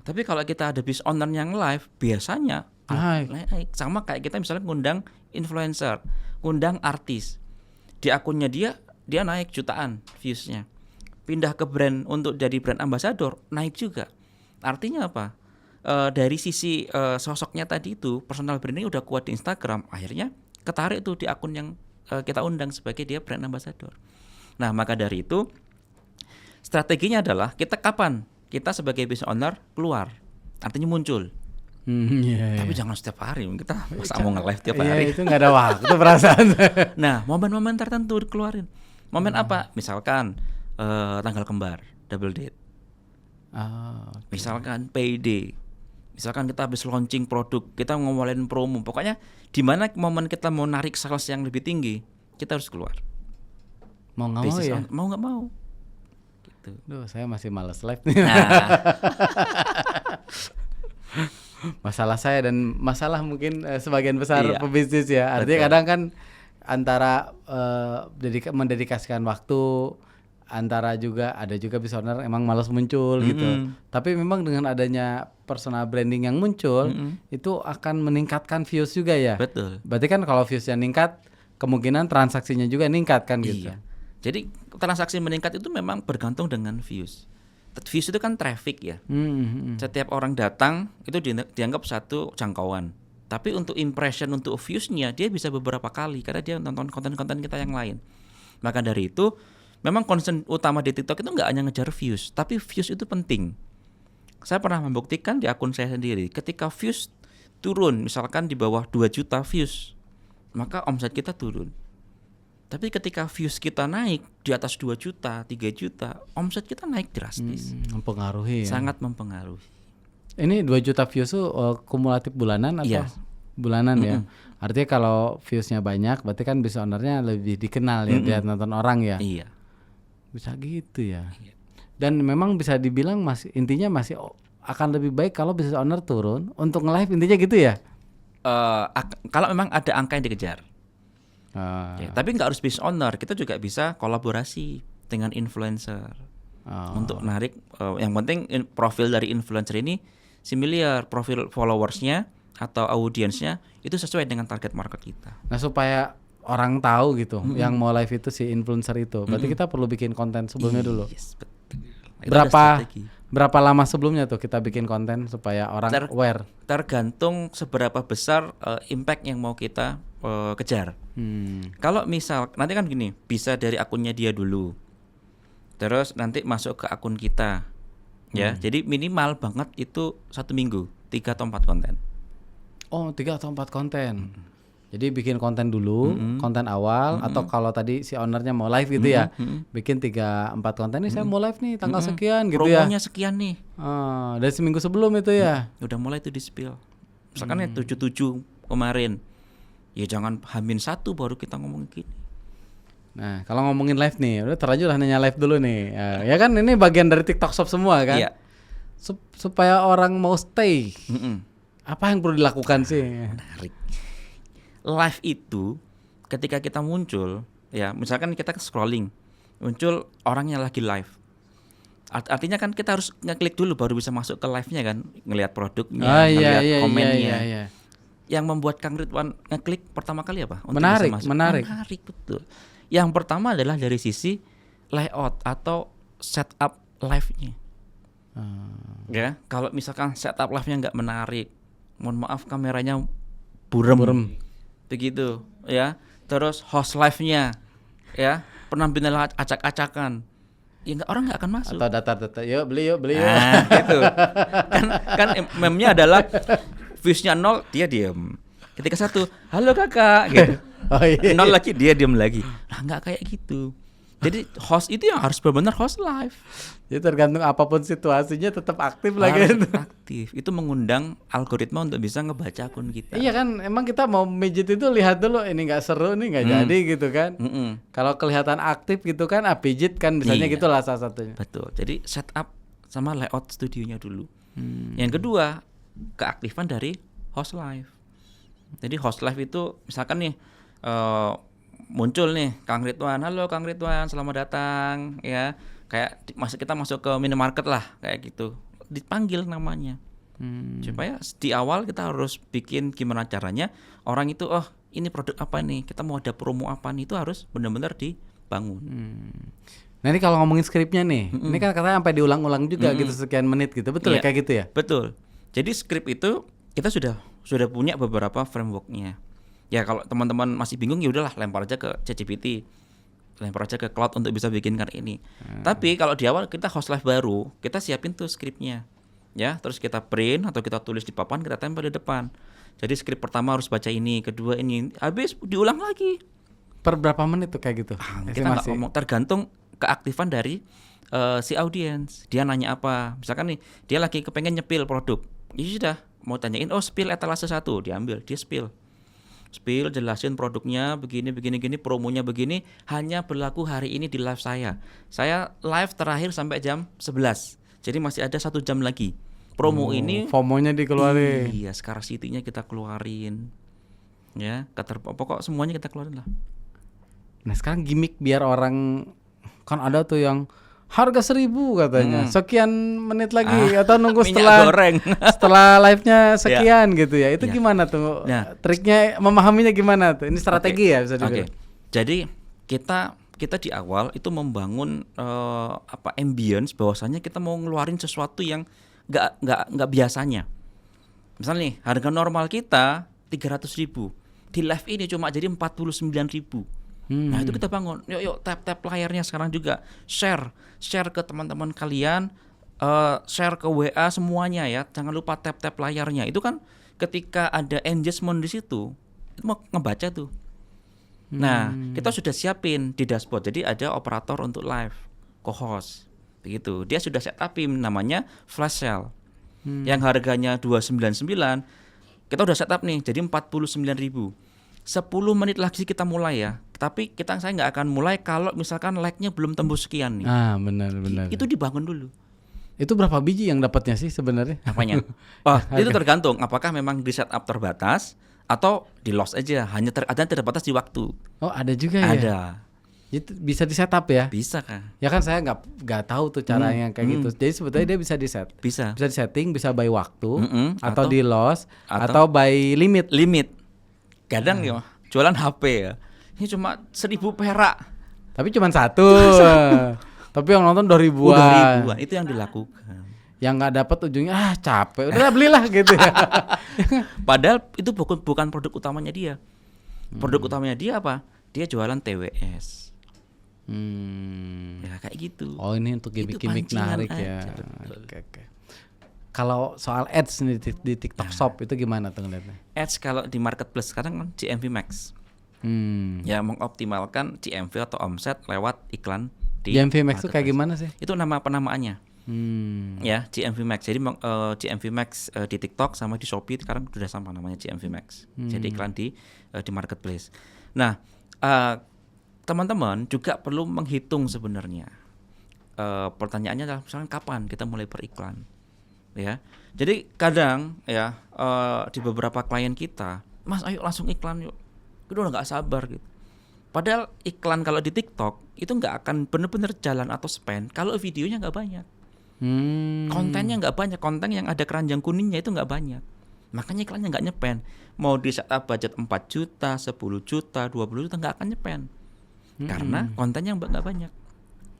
A: Tapi kalau kita ada business owner yang live biasanya naik. Sama kayak kita misalnya ngundang influencer, ngundang artis. Di akunnya dia naik jutaan viewsnya. Pindah ke brand untuk jadi brand ambassador naik juga. Artinya apa? Dari sisi sosoknya tadi itu personal branding udah kuat di Instagram, akhirnya ketarik tuh di akun yang kita undang sebagai dia brand ambassador. Nah, maka dari itu strateginya adalah kapan kita sebagai business owner keluar, artinya muncul. Tapi jangan setiap hari, kita masa mau nge-live tiap hari.
B: Itu nggak ada waktu perasaan.
A: Nah, momen-momen tertentu dikeluarin. Momen apa? Misalkan tanggal kembar, double date. Misalkan payday. Misalkan kita habis launching produk, kita ngomongin promo. Pokoknya di mana momen kita mau narik sales yang lebih tinggi, kita harus keluar.
B: Mau nggak mau ya?
A: Mau nggak mau. Gitu.
B: Duh, saya masih malas live nih. Masalah saya dan masalah mungkin sebagian besar pebisnis ya. Artinya kadang kan antara mendedikasikan waktu, antara juga ada juga business owner emang malas muncul gitu. Tapi memang dengan adanya personal branding yang muncul itu akan meningkatkan views juga ya.
A: Betul.
B: Berarti kan kalau viewsnya meningkat, kemungkinan transaksinya juga meningkat kan gitu.
A: Iya. Jadi transaksi meningkat itu memang bergantung dengan views. Views itu kan traffic ya. Setiap orang datang itu dianggap satu jangkauan. Tapi untuk impression, untuk viewsnya dia bisa beberapa kali karena dia nonton konten-konten kita yang lain. Maka dari itu memang concern utama di TikTok itu nggak hanya ngejar views, tapi views itu penting. Saya pernah membuktikan di akun saya sendiri, ketika views turun, misalkan di bawah 2 juta views, maka omset kita turun. Tapi ketika views kita naik di atas 2 juta, 3 juta, omset kita naik drastis.
B: Mempengaruhi ya.
A: Sangat mempengaruhi.
B: Ini 2 juta views tuh kumulatif bulanan atau?
A: Iya.
B: Bulanan ya. Artinya kalau viewsnya banyak, berarti kan business ownernya lebih dikenal ya, dia nonton orang ya.
A: Iya.
B: Bisa gitu ya. Dan memang bisa dibilang intinya masih akan lebih baik kalau business owner turun untuk nge-live, intinya gitu ya.
A: Kalau memang ada angka yang dikejar. Ya, tapi nggak harus business owner, kita juga bisa kolaborasi dengan influencer untuk narik. Yang penting profil dari influencer ini similar, profil followersnya atau audiensnya itu sesuai dengan target market kita.
B: Nah, supaya orang tahu gitu, yang mau live itu si influencer itu, berarti kita perlu bikin konten sebelumnya dulu.
A: Yes, betul.
B: Berapa lama sebelumnya tuh kita bikin konten supaya orang aware?
A: Tergantung seberapa besar impact yang mau kita kejar. Kalau misal nanti kan gini, bisa dari akunnya dia dulu, terus nanti masuk ke akun kita, ya. Jadi minimal banget itu 1 minggu 3 atau 4 konten.
B: Oh, 3 atau 4 konten. Jadi bikin konten dulu, konten awal, atau kalau tadi si ownernya mau live gitu ya, bikin 3-4 konten nih, saya mau live nih tanggal sekian gitu ya.
A: Promonya sekian nih.
B: Dari seminggu sebelum itu ya.
A: Udah mulai tuh di spill. Misalkan ya 77 kemarin. Ya jangan H-1 baru kita ngomong gini.
B: Nah, kalau ngomongin live nih, udah terlanjur lah nanya live dulu nih. Ya kan ini bagian dari TikTok Shop semua kan.
A: Iya.
B: Supaya orang mau stay. Apa yang perlu dilakukan sih?
A: Menarik. Live itu ketika kita muncul, ya misalkan kita scrolling, muncul orangnya lagi live. Artinya kan kita harus ngeklik dulu baru bisa masuk ke live-nya kan, ngelihat produknya, ngelihat komennya.
B: Iya.
A: Yang membuat Kang Ridwan ngeklik pertama kali apa? Untuk
B: Menarik,
A: bisa masuk.
B: menarik.
A: Menarik, betul. Yang pertama adalah dari sisi layout atau setup live-nya. Ya, kalau misalkan setup live-nya nggak menarik, mohon maaf kameranya burem. Begitu, ya. Terus host live-nya, ya, penampilan acak-acakan. Ya orang nggak akan masuk.
B: Atau data-data, yuk beli yuk.
A: Nah, gitu. Kan meme-nya adalah views-nya 0, dia diem. Ketika 1, halo kakak, gitu. 0 lagi, dia diem lagi. Nah, nggak kayak gitu. Jadi host itu yang harus benar-benar host live.
B: Jadi tergantung apapun situasinya tetap aktif lah
A: Harus
B: kan.
A: aktif. Itu mengundang algoritma untuk bisa ngebaca akun kita.
B: Iya kan, emang kita mau mijit itu lihat dulu ini nggak seru nih nggak jadi gitu kan. Kalau kelihatan aktif gitu kan, pijit kan misalnya
A: Iya.
B: gitulah salah satunya.
A: Betul. Jadi setup sama layout studionya dulu. Yang kedua, keaktifan dari host live. Jadi host live itu misalkan nih muncul nih Kang Ridwan, halo Kang Ridwan, selamat datang, ya kayak kita masuk ke minimarket lah kayak gitu, dipanggil namanya. Supaya di awal kita harus bikin gimana caranya orang itu, oh ini produk apa nih, kita mau ada promo apa nih, itu harus benar-benar dibangun.
B: Nah ini kalau ngomongin skripnya nih, ini kan katanya sampai diulang-ulang juga gitu sekian menit gitu, betul ya
A: Iya,
B: kayak gitu ya?
A: Betul. Jadi skrip itu kita sudah punya beberapa frameworknya. Ya kalau teman-teman masih bingung ya udahlah lempar aja ke ChatGPT, lempar aja ke cloud untuk bisa bikinkan ini. Tapi kalau di awal kita host live baru, kita siapin tuh skripnya, ya. Terus kita print atau kita tulis di papan, kita tempel di depan. Jadi skrip pertama harus baca ini, kedua ini, habis diulang lagi.
B: Per berapa menit tuh kayak gitu?
A: Kita nggak ngomong, tergantung keaktifan dari si audiens. Dia nanya apa? Misalkan nih, dia lagi kepengen nyepil produk, ya sudah mau tanyain, oh spill etalase 1, diambil, dia spill, jelasin produknya begini, promonya begini, hanya berlaku hari ini di live saya. Saya live terakhir sampai jam 11, jadi masih ada 1 jam lagi. Promo ini
B: FOMO-nya dikeluarin.
A: Iya, scarcity-nya kita keluarin. Ya, pokok semuanya kita keluarin lah.
B: Nah sekarang gimmick biar orang, kan ada tuh yang harga 1.000 katanya, sekian menit lagi atau nunggu
A: minyak goreng.
B: setelah live-nya sekian gitu ya. Itu gimana tuh?
A: Nah,
B: triknya memahaminya gimana tuh? Ini strategi ya bisa dibilang.
A: Jadi kita di awal itu membangun ambience bahwasanya kita mau ngeluarin sesuatu yang nggak biasanya. Misalnya nih, harga normal kita 300.000. Di live ini cuma jadi 49.000. Nah itu kita bangun, yuk tap layarnya sekarang juga, share ke teman-teman kalian, share ke WA semuanya ya, jangan lupa tap layarnya. Itu kan ketika ada engagement di situ, itu mau ngebaca tuh. Nah kita sudah siapin di dashboard, jadi ada operator untuk live, co-host, begitu. Dia sudah setupin namanya flash sale, yang harganya 299, kita udah setup nih, jadi 49.000. 10 menit lagi kita mulai ya. Tapi saya nggak akan mulai kalau misalkan like-nya belum tembus sekian nih.
B: Benar.
A: Itu dibangun dulu.
B: Itu berapa biji yang dapatnya sih sebenarnya?
A: Apanya? Itu tergantung apakah memang di setup terbatas atau di loss aja, hanya terbatas di waktu.
B: Oh, ada juga ya?
A: Ada.
B: Itu bisa di setup ya?
A: Bisa kan?
B: Ya kan saya nggak tahu tuh caranya kayak gitu. Jadi sebetulnya dia bisa di set.
A: Bisa
B: di setting, bisa by waktu,
A: atau
B: atau di loss, atau by limit.
A: Kadang ya jualan HP ya, ini cuma 1.000 perak.
B: Tapi cuma 1. Tapi yang nonton 2.000-an.
A: Itu yang dilakukan.
B: Yang nggak dapat ujungnya capek, udah belilah gitu ya.
A: Padahal itu bukan produk utamanya dia. Produk utamanya dia apa? Dia jualan TWS. Ya kayak gitu.
B: Oh ini untuk gimmick-gimmick menarik ya. Oke. Kalau soal ads nih di TikTok Shop itu gimana tuh ngeliatnya?
A: Ads kalau di marketplace sekarang kan GMV Max. Ya, mengoptimalkan GMV atau omset lewat iklan di
B: GMV Max itu kayak gimana sih?
A: Itu nama penamaannya. Ya, GMV Max. Jadi GMV Max di TikTok sama di Shopee sekarang sudah sama namanya GMV Max. Jadi iklan di marketplace. Nah, teman-teman juga perlu menghitung sebenarnya. Pertanyaannya adalah misalkan kapan kita mulai beriklan, ya. Jadi kadang ya di beberapa klien kita, Mas ayo langsung iklan yuk, kita udah nggak sabar gitu. Padahal iklan kalau di TikTok itu nggak akan benar-benar jalan atau spend kalau videonya nggak banyak, kontennya nggak banyak, konten yang ada keranjang kuningnya itu nggak banyak. Makanya iklannya nggak nyepen. Mau di setup budget 4 juta, 10 juta, 20 juta nggak akan nyepen. Karena kontennya nggak banyak.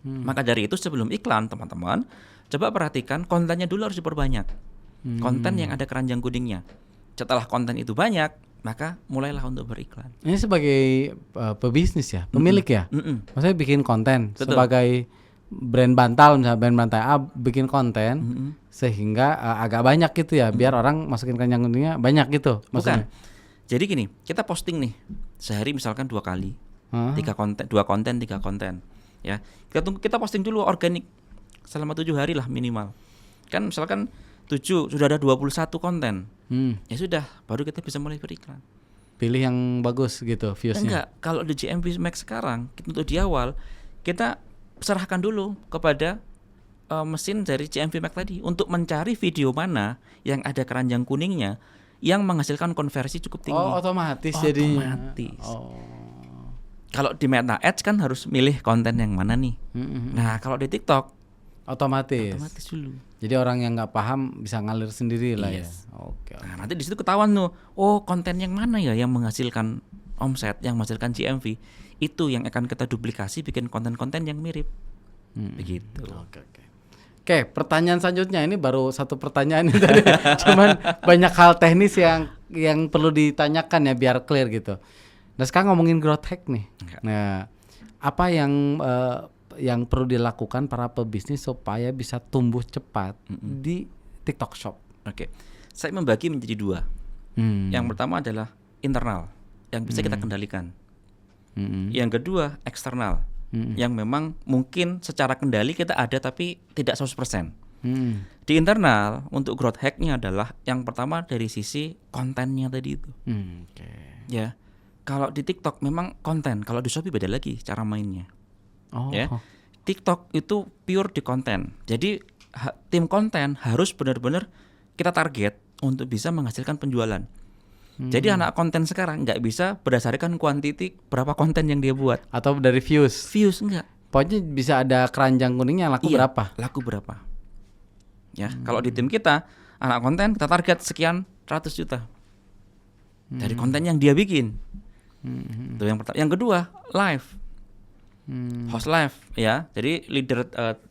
A: Maka dari itu sebelum iklan teman-teman, coba perhatikan kontennya dulu harus diperbanyak. Konten yang ada keranjang kuningnya. Setelah konten itu banyak, maka mulailah untuk beriklan.
B: Ini sebagai pebisnis ya, pemilik ya. Maksudnya bikin konten.
A: Betul.
B: Sebagai brand bantal, misalnya brand bantal A bikin konten sehingga agak banyak gitu ya, biar orang masukin keranjang kuningnya banyak gitu maksudnya.
A: Bukan. Jadi gini, kita posting nih sehari misalkan 2 kali, 3 konten, 2 konten, 3 konten, ya. Kita posting dulu organik selama 7 hari lah minimal. Kan misalkan 7 sudah ada 21 konten, ya sudah, baru kita bisa mulai beriklan.
B: Pilih yang bagus gitu viewsnya.
A: Enggak, kalau di GMV Max sekarang untuk di awal kita serahkan dulu kepada mesin dari GMV Max tadi untuk mencari video mana yang ada keranjang kuningnya yang menghasilkan konversi cukup tinggi.
B: Oh, otomatis jadinya.
A: Otomatis. Kalau di Meta Ads kan harus milih konten yang mana nih. Nah, kalau di TikTok
B: otomatis
A: dulu.
B: Jadi orang yang nggak paham bisa ngalir sendiri lah ya. Oke.
A: Nah, nanti di situ ketahuan tuh, oh konten yang mana ya yang menghasilkan omset, yang menghasilkan GMV. Itu yang akan kita duplikasi bikin konten-konten yang mirip. Begitu.
B: Oke, pertanyaan selanjutnya ini baru satu pertanyaan ini tadi. Cuman banyak hal teknis yang perlu ditanyakan ya biar clear gitu. Nah, sekarang ngomongin growth hack nih. Nah, apa yang perlu dilakukan para pebisnis supaya bisa tumbuh cepat di TikTok Shop?
A: Oke. Saya membagi menjadi 2. Yang pertama adalah internal yang bisa kita kendalikan. Yang kedua eksternal. Yang memang mungkin secara kendali kita ada tapi tidak 100%. Di internal untuk growth hack-nya adalah yang pertama dari sisi kontennya tadi itu. Ya, kalau di TikTok memang konten, kalau di Shopee beda lagi cara mainnya. Ya, TikTok itu pure di konten. Jadi tim konten harus benar-benar kita target untuk bisa menghasilkan penjualan. Jadi anak konten sekarang nggak bisa berdasarkan kuantiti berapa konten yang dia buat
B: atau dari views.
A: Views enggak.
B: Pokoknya bisa ada keranjang kuningnya laku berapa?
A: Laku berapa? Ya, kalau di tim kita anak konten kita target sekian 100 juta dari konten yang dia bikin. Itu yang pertama. Yang kedua live, host live ya. Jadi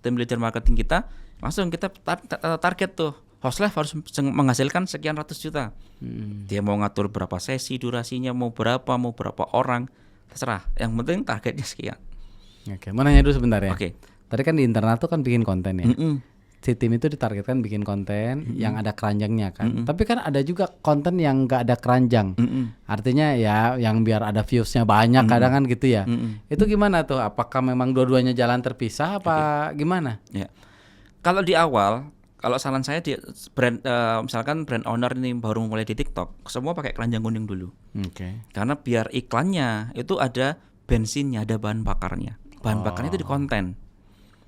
A: tim leader marketing kita langsung kita target tuh. Host live harus menghasilkan sekian ratus juta. Dia mau ngatur berapa sesi, durasinya mau berapa orang, terserah. Yang penting targetnya sekian.
B: Oke, mau nanya dulu sebentar ya.
A: Oke.
B: Tadi kan di internal tuh kan bikin konten ya. Si tim itu ditargetkan bikin konten yang ada keranjangnya kan. Tapi kan ada juga konten yang nggak ada keranjang. Artinya ya yang biar ada viewsnya banyak kadang kan gitu ya. Itu gimana tuh? Apakah memang dua-duanya jalan terpisah apa gimana?
A: Ya. Kalau di awal, kalau saran saya di brand misalkan brand owner ini baru mulai di TikTok, semua pakai keranjang kuning dulu. Karena biar iklannya itu ada bensinnya, ada bahan bakarnya. Bahan bakarnya itu di konten.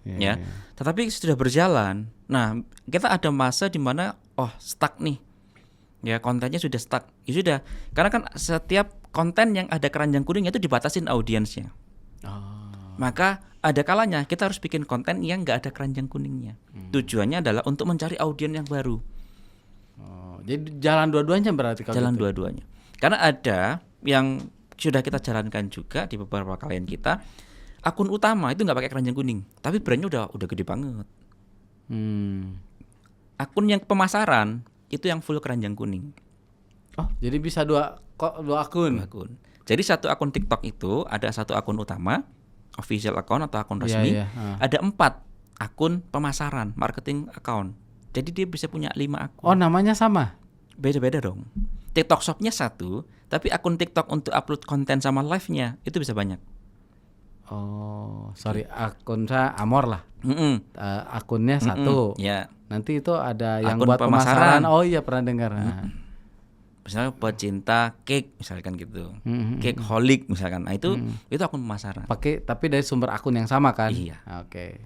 A: Ya. Tetapi sudah berjalan. Nah, kita ada masa di mana stuck nih. Ya, kontennya sudah stuck. Ya sudah. Karena kan setiap konten yang ada keranjang kuningnya itu dibatasin audiensnya. Maka ada kalanya kita harus bikin konten yang nggak ada keranjang kuningnya. Tujuannya adalah untuk mencari audiens yang baru.
B: Jadi jalan dua-duanya berarti kalau
A: jalan
B: gitu?
A: Dua-duanya. Karena ada yang sudah kita jalankan juga di beberapa klien kita, akun utama itu nggak pakai keranjang kuning, tapi brandnya udah gede banget. Akun yang pemasaran itu yang full keranjang kuning.
B: Jadi bisa dua akun.
A: Jadi satu akun TikTok itu ada satu akun utama, official account atau akun resmi. Ada 4 akun pemasaran, marketing account. Jadi dia bisa punya 5 akun.
B: Oh, namanya sama?
A: Beda-beda dong. TikTok Shop-nya satu, tapi akun TikTok untuk upload konten sama live-nya itu bisa banyak.
B: Oh, sorry, akun saya Amor lah. Akunnya
A: Mm-mm,
B: satu.
A: ya.
B: Nanti itu ada yang
A: Akun
B: buat pemasaran.
A: pemasaran.
B: Oh iya, pernah dengar. Nah.
A: Misalnya pecinta cake misalkan gitu. Cake holic misalkan. Nah, itu akun pemasaran.
B: Pakai tapi dari sumber akun yang sama kan?
A: Iya.
B: Oke.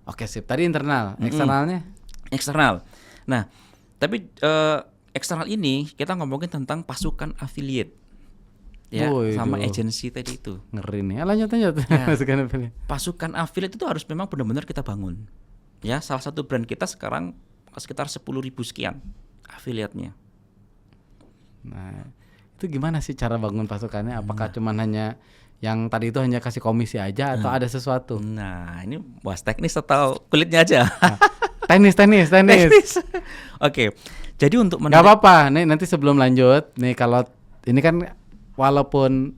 B: Oke, sip. Tadi internal, eksternalnya?
A: Eksternal. Nah, tapi eksternal ini kita ngomongin tentang pasukan affiliate. Ya, sama
B: Waduh.
A: agensi tadi itu.
B: Ngeri nih. Lanjut.
A: Ya.
B: Pasukan affiliate.
A: Pasukan affiliate itu harus memang benar-benar kita bangun. Ya, salah satu brand kita sekarang sekitar 10.000 sekian affiliate-nya.
B: Nah, itu gimana sih cara bangun pasukannya? Apakah cuman hanya yang tadi itu hanya kasih komisi aja atau ada sesuatu?
A: Nah, ini bahas teknis atau kulitnya aja?
B: Teknis.
A: Oke. Jadi untuk
B: Nggak apa-apa. Nih nanti sebelum lanjut, nih kalau ini kan walaupun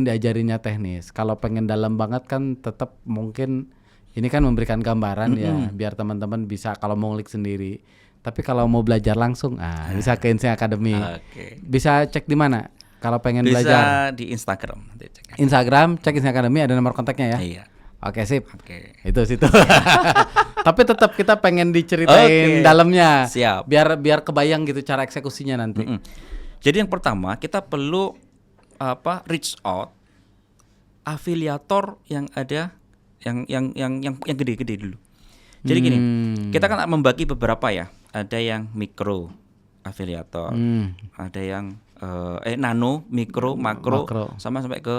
B: diajarinnya teknis, kalau pengen dalam banget kan tetap mungkin ini kan memberikan gambaran ya, biar teman-teman bisa kalau mau ngulik sendiri. Tapi kalau mau belajar langsung, bisa ke Insting Academy.
A: Oke.
B: Bisa cek di mana? Kalau pengen
A: Bisa
B: belajar
A: di Instagram. Nanti cek.
B: Instagram, cek Insting Academy, ada nomor kontaknya ya.
A: Iya.
B: Oke, sip.
A: Oke.
B: Itu situ. Tapi tetap kita pengen diceritain
A: Oke.
B: dalamnya.
A: Siap.
B: Biar kebayang gitu cara eksekusinya nanti.
A: Jadi yang pertama kita perlu reach out afiliator yang ada yang gede-gede dulu. Jadi gini, kita kan membagi beberapa ya. Ada yang mikro afiliator, ada yang nano, mikro, makro, sama sampai ke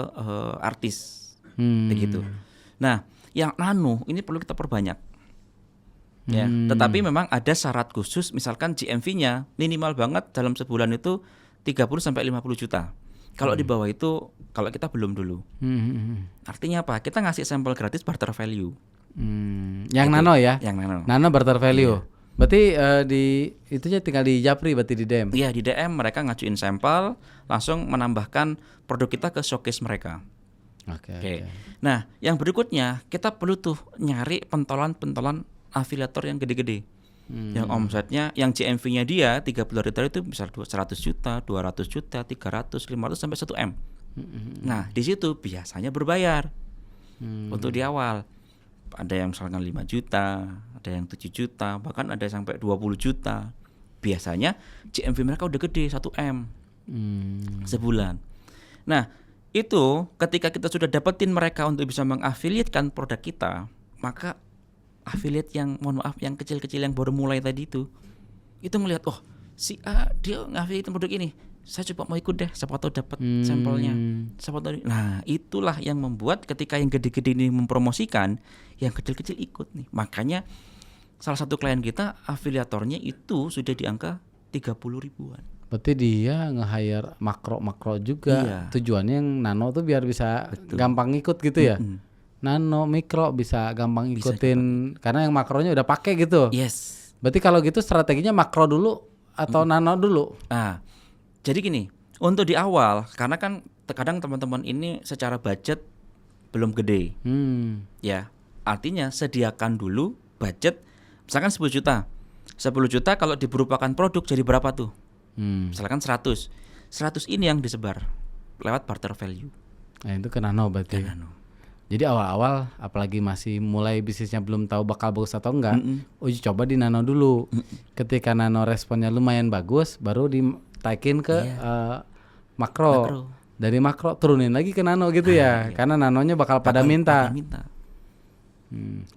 A: artis, begitu. Nah, yang nano ini perlu kita perbanyak. Ya, tetapi memang ada syarat khusus, misalkan GMV-nya minimal banget dalam sebulan itu 30 sampai 50 juta. Kalau di bawah itu, kalau kita belum dulu. Artinya apa? Kita ngasih sampel gratis barter value.
B: Yang
A: Gitu.
B: nano ya?
A: Yang nano.
B: Nano barter value. Berarti itu aja tinggal di Japri, berarti di DM.
A: Iya, di DM mereka ngajuin sampel, langsung menambahkan produk kita ke showcase mereka. Oke. Nah, yang berikutnya kita perlu tuh nyari pentolan-pentolan afiliator yang gede-gede. Yang omsetnya, yang GMV-nya dia 30 hari itu bisa 100 juta, 200 juta, 300, 500 sampai 1 M. Nah, di situ biasanya berbayar. Untuk di awal. Ada yang misalkan 5 juta, ada yang 7 juta, bahkan ada sampai 20 juta. Biasanya GMV mereka udah gede 1 M sebulan. Nah, itu ketika kita sudah dapetin mereka untuk bisa mengafiliatkan produk kita, maka affiliate yang yang kecil-kecil yang baru mulai tadi itu ngelihat, oh si A dia ngafiliatin produk ini, saya coba mau ikut deh, siapa tahu dapat sampelnya, siapa tahu. Nah, itulah yang membuat ketika yang gede-gede ini mempromosikan, yang kecil-kecil ikut nih. Makanya salah satu klien kita afiliatornya itu sudah di angka 30 ribuan.
B: Berarti dia nge-hire makro juga.
A: Iya.
B: Tujuannya yang nano tuh biar bisa gampang ikut gitu ya. Nano, mikro bisa gampang ikutin karena yang makronya udah pakai gitu.
A: Yes.
B: Berarti kalau gitu strateginya makro dulu atau nano dulu?
A: Nah, jadi gini, untuk di awal karena kan terkadang teman-teman ini secara budget belum gede. Ya, artinya sediakan dulu budget misalkan 10 juta. 10 juta kalau diberupakan produk jadi berapa tuh? Misalkan 100. 100 ini yang disebar lewat barter value.
B: Nah, itu ke nano berarti. Jadi awal-awal apalagi masih mulai bisnisnya belum tahu bakal bagus atau enggak, uji coba di nano dulu. Ketika nano responnya lumayan bagus, baru ditaikin ke makro. Dari makro turunin lagi ke nano gitu ya. Karena nanonya bakal pada minta.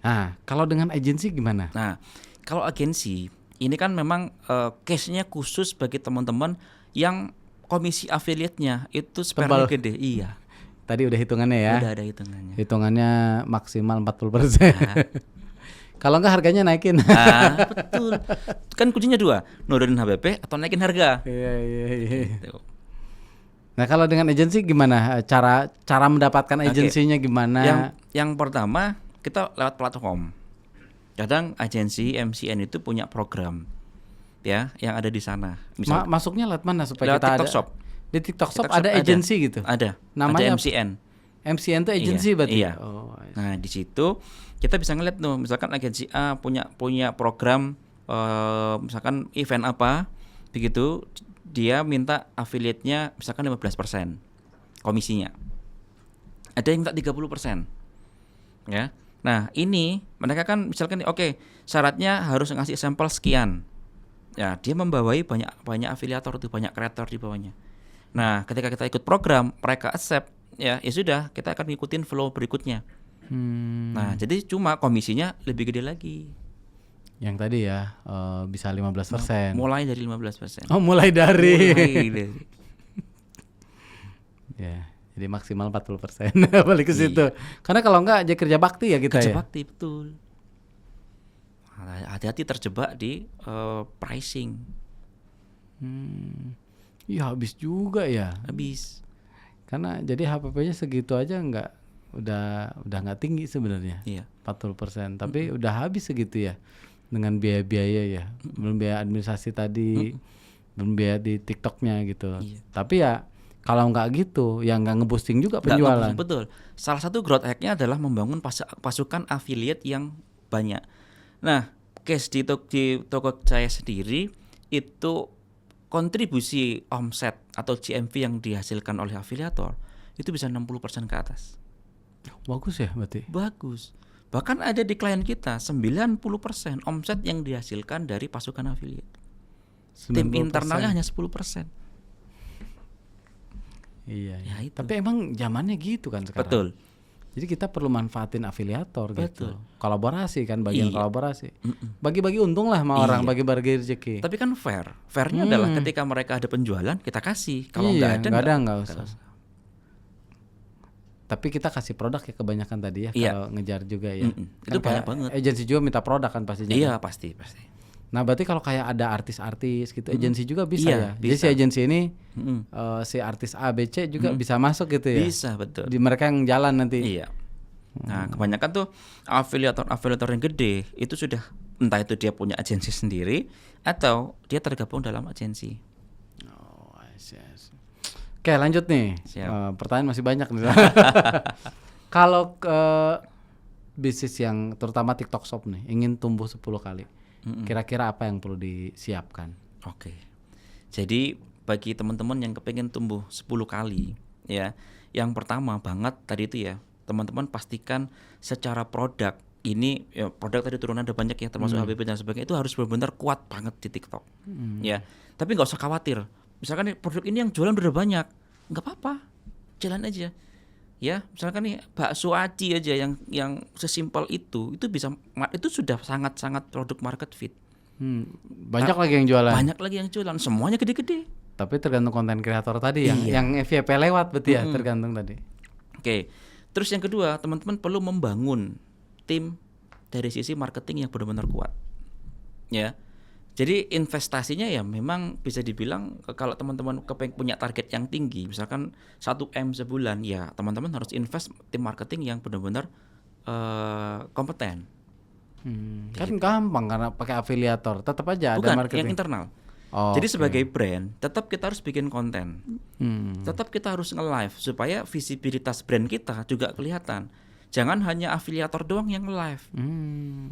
B: Nah, kalau dengan agensi gimana?
A: Nah, kalau agensi ini kan memang case-nya khusus bagi teman-teman yang komisi affiliate-nya itu spernya gede. Iya.
B: Tadi udah hitungannya ya?
A: Udah ada hitungannya.
B: Hitungannya maksimal 40%. Kalau enggak harganya naikin.
A: Betul. Kan kuncinya 2, nurunin HBP atau naikin harga.
B: Iya.
A: Gitu.
B: Nah, kalau dengan agensi gimana? Cara mendapatkan agensinya gimana?
A: Yang pertama, kita lewat platform. Kadang agensi MCN itu punya program ya yang ada di sana. Misal
B: masuknya lewat mana supaya
A: lewat
B: kita
A: TikTok
B: ada?
A: Shop.
B: Di TikTok Shop ada agensi gitu.
A: Ada.
B: Namanya
A: ada MCN.
B: MCN itu agensi berarti.
A: Iya. Nah, di situ kita bisa ngeliat tuh misalkan agensi A punya program misalkan event apa begitu, dia minta affiliate-nya misalkan 15% komisinya. Ada yang minta 30%. Ya. Nah, ini mereka kan misalkan oke, syaratnya harus ngasih sampel sekian. Ya, dia membawahi banyak afiliator itu, banyak kreator di bawahnya. Nah, ketika kita ikut program, mereka accept, ya sudah, kita akan ngikutin flow berikutnya. Nah, jadi cuma komisinya lebih gede lagi.
B: Yang tadi ya bisa 15%.
A: Mulai dari 15%.
B: Oh, mulai dari. Ya, jadi maksimal 40%. Balik ke situ. Karena kalau enggak jadi kerja bakti ya kita
A: kerja
B: ya.
A: bakti, betul. Hati-hati terjebak di pricing.
B: Iya, habis juga ya.
A: Habis.
B: Karena jadi HPP-nya segitu aja udah nggak tinggi sebenarnya.
A: Iya.
B: 40%, tapi udah habis segitu ya. Dengan biaya-biaya ya. Belum biaya administrasi tadi, belum biaya di TikToknya gitu.
A: Iya.
B: Tapi ya kalau nggak gitu, ya nggak ngeboosting juga penjualan.
A: Betul. Salah satu growth hack-nya adalah membangun pasukan affiliate yang banyak. Nah, case di toko saya sendiri itu kontribusi omset atau GMV yang dihasilkan oleh afiliator itu bisa 60% ke atas.
B: Bagus ya berarti.
A: Bagus. Bahkan ada di klien kita 90% omset yang dihasilkan dari pasukan affiliate.
B: 90%.
A: Tim internalnya hanya 10%.
B: Iya.
A: Ya, itu.
B: Tapi emang zamannya gitu kan sekarang.
A: Betul.
B: Jadi kita perlu manfaatin afiliator gitu.
A: Betul.
B: Kolaborasi kan, bagian
A: Iya.
B: kolaborasi. Bagi-bagi untung lah sama orang, bagi-bagi rezeki.
A: Tapi kan fair. Fairnya adalah ketika mereka ada penjualan kita kasih. Kalau nggak ada
B: nggak usah. Tapi kita kasih produk ya kebanyakan tadi ya.
A: Iya.
B: Kalau ngejar juga ya.
A: Itu banyak banget.
B: Agensi juga minta produk kan pastinya.
A: Iya, pasti.
B: Nah berarti kalau kayak ada artis-artis gitu, agensi juga bisa
A: Iya,
B: ya. Jadi
A: bisa.
B: si agensi ini si artis A, B, C juga bisa masuk gitu ya.
A: Bisa, betul.
B: Di mereka yang jalan nanti.
A: Iya. Nah, kebanyakan tuh afiliator yang gede itu sudah entah itu dia punya agensi sendiri atau dia tergabung dalam agensi.
B: Oh, I see. Oke, lanjut nih.
A: Siap.
B: Pertanyaan masih banyak nih. Kalau bisnis yang terutama TikTok Shop nih ingin tumbuh 10 kali. Kira-kira apa yang perlu disiapkan?
A: Oke. Jadi bagi teman-teman yang kepengen tumbuh 10 kali ya, yang pertama banget tadi itu ya, teman-teman pastikan secara produk ini ya, produk tadi turunan ada banyak ya termasuk HPP dan sebagainya, itu harus benar-benar kuat banget di TikTok. Ya. Tapi nggak usah khawatir. Misalkan nih, produk ini yang jualan udah banyak, nggak apa-apa. Jalan aja. Ya, misalkan nih bakso aci aja yang sesimpel itu bisa, itu sudah sangat-sangat produk market fit.
B: Banyak lagi yang jualan.
A: Banyak lagi yang jualan, semuanya gede-gede.
B: Tapi tergantung konten kreator tadi yang FYP lewat berarti ya, tergantung tadi.
A: Oke. Terus yang kedua, teman-teman perlu membangun tim dari sisi marketing yang benar-benar kuat. Ya. Jadi investasinya ya memang bisa dibilang kalau teman-teman punya target yang tinggi, misalkan 1M sebulan, ya teman-teman harus invest tim marketing yang benar-benar kompeten.
B: Kan gampang karena pakai afiliator, tetap aja
A: Bukan,
B: ada marketing.
A: yang internal.
B: Oh,
A: jadi sebagai brand, tetap kita harus bikin konten. Tetap kita harus nge-live supaya visibilitas brand kita juga kelihatan. Jangan hanya afiliator doang yang nge-live.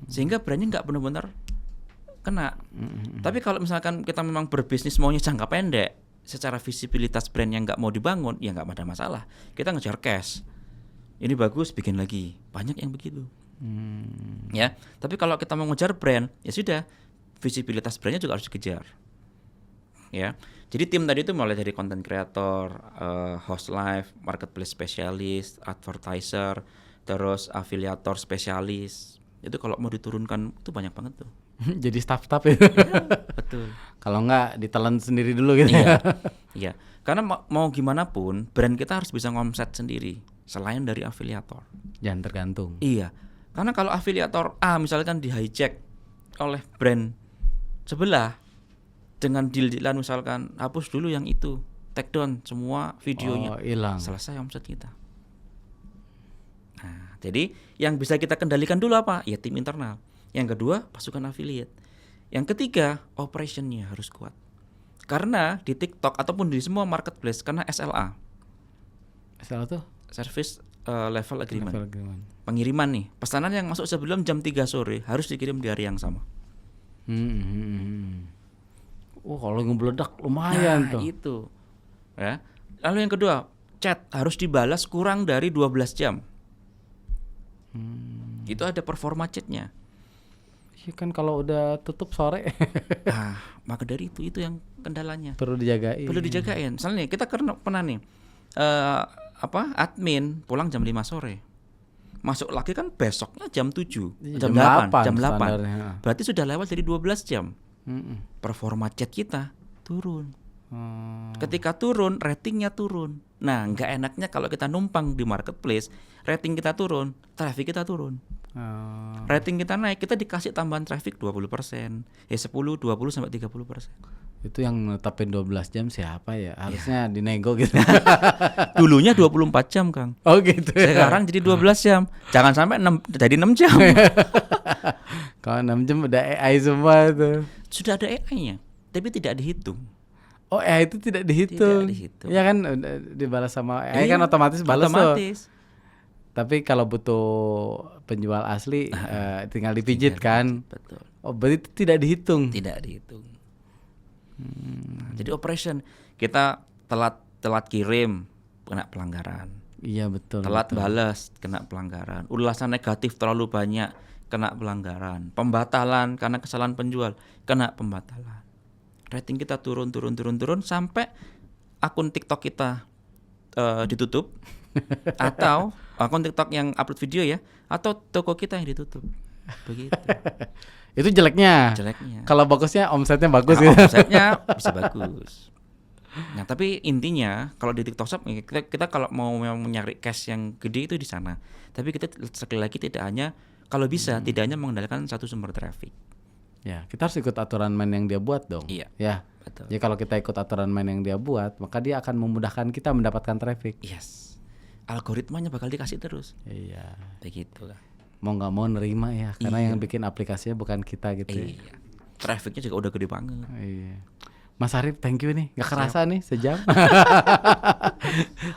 A: Sehingga brandnya nggak benar-benar kena. Tapi kalau misalkan kita memang berbisnis maunya jangka pendek, secara visibilitas brand yang nggak mau dibangun, ya nggak ada masalah. Kita ngejar cash. Ini bagus, bikin lagi. Banyak yang begitu. Ya. Tapi kalau kita mau ngejar brand, ya sudah, visibilitas brandnya juga harus dikejar. Ya. Jadi tim tadi itu mulai dari content creator, host live, marketplace spesialis, advertiser, terus afiliator spesialis. Itu kalau mau diturunkan itu banyak banget tuh.
B: Jadi staff-staff ya.
A: Betul.
B: Kalau enggak ditelan sendiri dulu gitu.
A: Iya. Iya. Karena mau gimana pun brand kita harus bisa ngomset sendiri selain dari afiliator.
B: Jangan tergantung.
A: Iya. Karena kalau afiliator A misalkan di hijack oleh brand sebelah dengan deal-dealan misalkan hapus dulu yang itu, take down semua videonya.
B: Hilang.
A: Selesai omset kita. Nah, jadi yang bisa kita kendalikan dulu apa? Ya tim internal. Yang kedua, pasukan affiliate. Yang ketiga, operationnya harus kuat. Karena di TikTok ataupun di semua marketplace, karena SLA.
B: SLA tuh?
A: Service Level Agreement.
B: Level agreement.
A: Pengiriman nih, pesanan yang masuk sebelum jam 3 sore harus dikirim di hari yang sama.
B: Kalau ngebeledak lumayan
A: Nah,
B: tuh.
A: itu. Ya. Lalu yang kedua, chat harus dibalas kurang dari 12 jam. Itu ada performa chatnya.
B: Iya kan kalau udah tutup sore
A: Nah, maka dari itu yang kendalanya.
B: perlu dijagain.
A: Perlu dijagain. Misalnya nih, kita pernah nih admin pulang jam 5 sore. Masuk lagi kan besoknya jam 7,
B: Iya,
A: jam
B: jam
A: 8,
B: 8
A: jam 8.
B: standarnya.
A: Berarti sudah lewat dari 12 jam.
B: Mm-mm.
A: Performa chat kita turun.
B: Hmm.
A: Ketika turun, ratingnya turun. Nah, nggak enaknya kalau kita numpang di marketplace, rating kita turun, traffic kita turun.
B: Oh.
A: Rating kita naik, kita dikasih tambahan traffic 20%. 10, 20 sampai 30%.
B: Itu yang netapin 12 jam siapa ya? Harusnya dinego gitu.
A: Dulunya 24 jam, Kang.
B: Oh gitu ya.
A: Sekarang jadi 12 jam. Jangan sampai jadi 6 jam.
B: Kalau 6 jam udah AI semua tuh.
A: Sudah ada AI-nya, tapi tidak dihitung.
B: Oh AI itu tidak dihitung.
A: Tidak dihitung.
B: Iya kan udah dibalas sama AI
A: Iya,
B: kan otomatis balas tuh.
A: otomatis.
B: Tapi kalau butuh penjual asli tinggal dipijit kan.
A: Betul.
B: Oh berarti itu tidak dihitung.
A: Tidak dihitung. Nah, jadi operation kita telat kirim kena pelanggaran.
B: Iya betul.
A: Telat
B: betul.
A: balas kena pelanggaran. Ulasan negatif terlalu banyak kena pelanggaran. Pembatalan karena kesalahan penjual kena pembatalan. Rating kita turun sampai akun TikTok kita ditutup atau akun TikTok yang upload video ya, atau toko kita yang ditutup. Begitu.
B: Itu jeleknya.
A: Jeleknya.
B: Kalau bagusnya omsetnya bagus
A: Nah,
B: ya.
A: omsetnya bisa bagus. Nah, tapi intinya kalau di TikTok Shop kita kalau mau mencari cash yang gede itu di sana. Tapi kita sekali lagi tidak hanya kalau bisa tidak hanya mengandalkan satu sumber traffic.
B: Ya, kita harus ikut aturan main yang dia buat dong.
A: Iya.
B: Ya.
A: Betul.
B: Ya kalau kita ikut aturan main yang dia buat, maka dia akan memudahkan kita mendapatkan traffic.
A: Yes. Algoritmanya bakal dikasih terus.
B: Iya.
A: Begitu lah.
B: Mau nggak mau nerima ya, karena
A: Iya.
B: yang bikin aplikasinya bukan kita gitu. Ya.
A: Iya. Trafficnya juga udah gede banget.
B: Iya. Mas Arif, thank you nih. Gak kerasa nih sejam.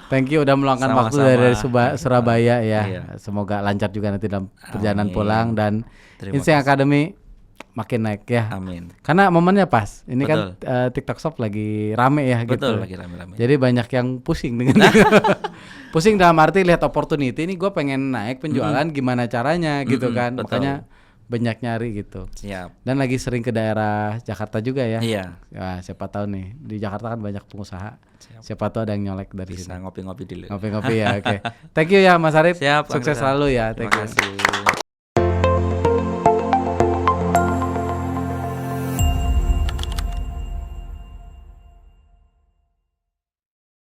B: Thank you udah meluangkan waktu dari Surabaya ya.
A: Iya.
B: Semoga lancar juga nanti dalam perjalanan
A: Amin.
B: pulang dan
A: Terima
B: Insting
A: kasih.
B: Academy makin naik ya.
A: Amin.
B: Karena momennya pas. Ini
A: Betul.
B: kan TikTok Shop lagi rame ya gitu.
A: Betul, lagi rame-rame.
B: Jadi banyak yang pusing dengan pusing dalam arti lihat opportunity ini gue pengen naik penjualan gimana caranya gitu kan.
A: betul.
B: Makanya banyak nyari gitu.
A: Siap.
B: Dan lagi sering ke daerah Jakarta juga ya.
A: Iya.
B: Ya, siapa tahu nih di Jakarta kan banyak pengusaha.
A: Siap.
B: Siapa tahu ada yang nyolek dari
A: Bisa
B: sini.
A: ngopi-ngopi dulu.
B: Ngopi-ngopi ya, oke. Thank you ya Mas Arif.
A: Siap.
B: Sukses
A: Kang Rizal.
B: selalu ya.
A: Terima
B: Thank you.
A: kasih.